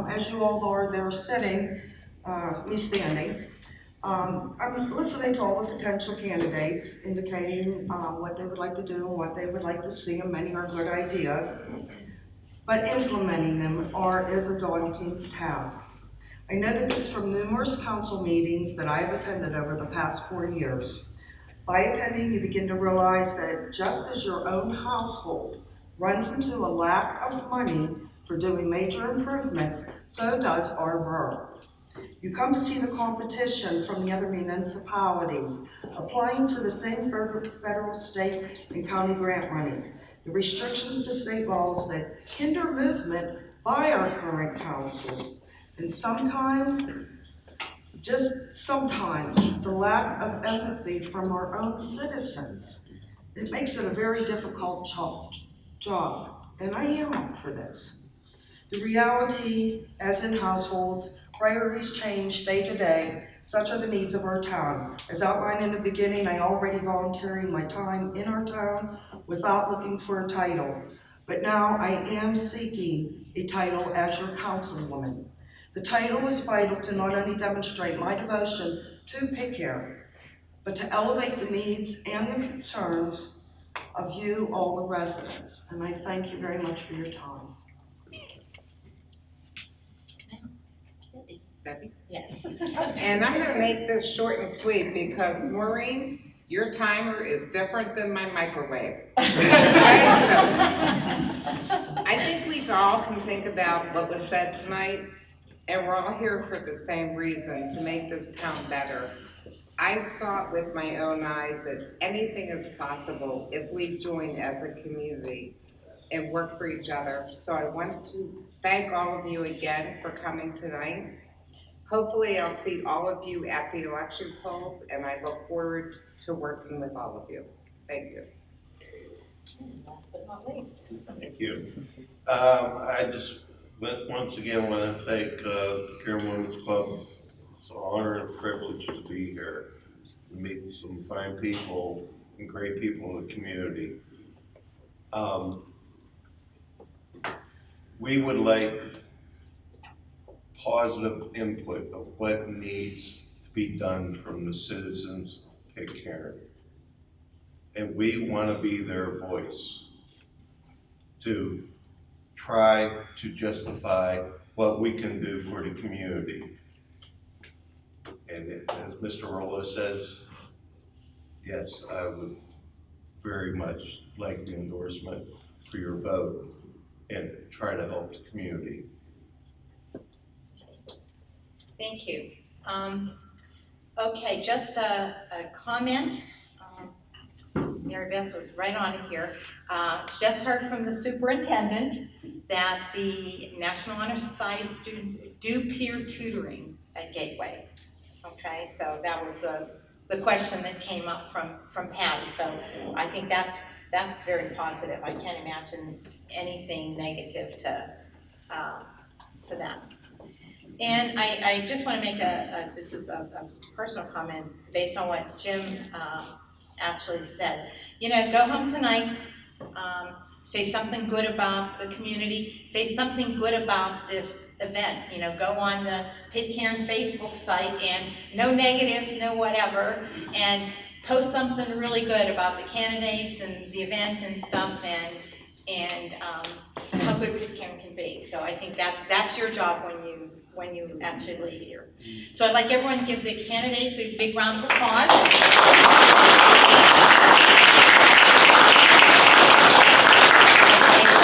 as you all are there sitting, me standing. I'm listening to all the potential candidates indicating what they would like to do and what they would like to see, and many are good ideas. But implementing them is a daunting task. I know that this from numerous council meetings that I've attended over the past 4 years. By attending, you begin to realize that just as your own household runs into a lack of money for doing major improvements, so does our borough. You come to see the competition from the other municipalities applying for the same federal, state, and county grant monies, the restrictions of the state laws that hinder movement by our current councils, and sometimes, just sometimes, the lack of empathy from our own citizens. It makes it a very difficult job, and I am up for this. The reality, as in households, priorities change day to day. Such are the needs of our town. As outlined in the beginning, I already volunteering my time in our town without looking for a title. But now I am seeking a title as your councilwoman. The title is vital to not only demonstrate my devotion to Pitcairn, but to elevate the needs and the concerns of you, all the residents. And I thank you very much for your time. Debbie? Yes. And I'm gonna make this short and sweet because Maureen, your timer is different than my microwave. Okay, so I think we all can think about what was said tonight, and we're all here for the same reason, to make this town better. I saw it with my own eyes that anything is possible if we join as a community and work for each other. So I want to thank all of you again for coming tonight. Hopefully I'll see all of you at the election polls, and I look forward to working with all of you. Thank you. Last but not least. Thank you. I just once again want to thank the Pitcairn Women's Club. It's an honor and a privilege to be here, to meet some fine people and great people in the community. We would like positive input of what needs to be done from the citizens of Pitcairn. And we want to be their voice to try to justify what we can do for the community. And as Mr. Rolo says, yes, I would very much like the endorsement for your vote and try to help the community. Thank you. Okay, just a comment. Mary Beth was right on here. Just heard from the superintendent that the National Honor Society students do peer tutoring at Gateway. Okay, so that was the question that came up from Patty. So I think that's very positive. I can't imagine anything negative to that. And I just want to make this is a personal comment based on what Jim actually said. You know, go home tonight, say something good about the community, say something good about this event. You know, go on the Pitcairn Facebook site and no negatives, no whatever, and post something really good about the candidates and the event and stuff, and how good Pitcairn can be. So I think that's your job when you actually leave here. So I'd like everyone to give the candidates a big round of applause.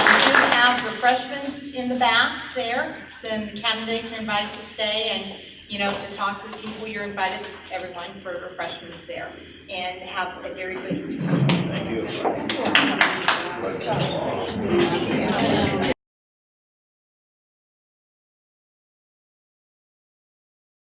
We do have refreshments in the back there, and the candidates are invited to stay, and you know, to talk to the people. You're invited, everyone, for refreshments there, and have a very good evening. Thank you.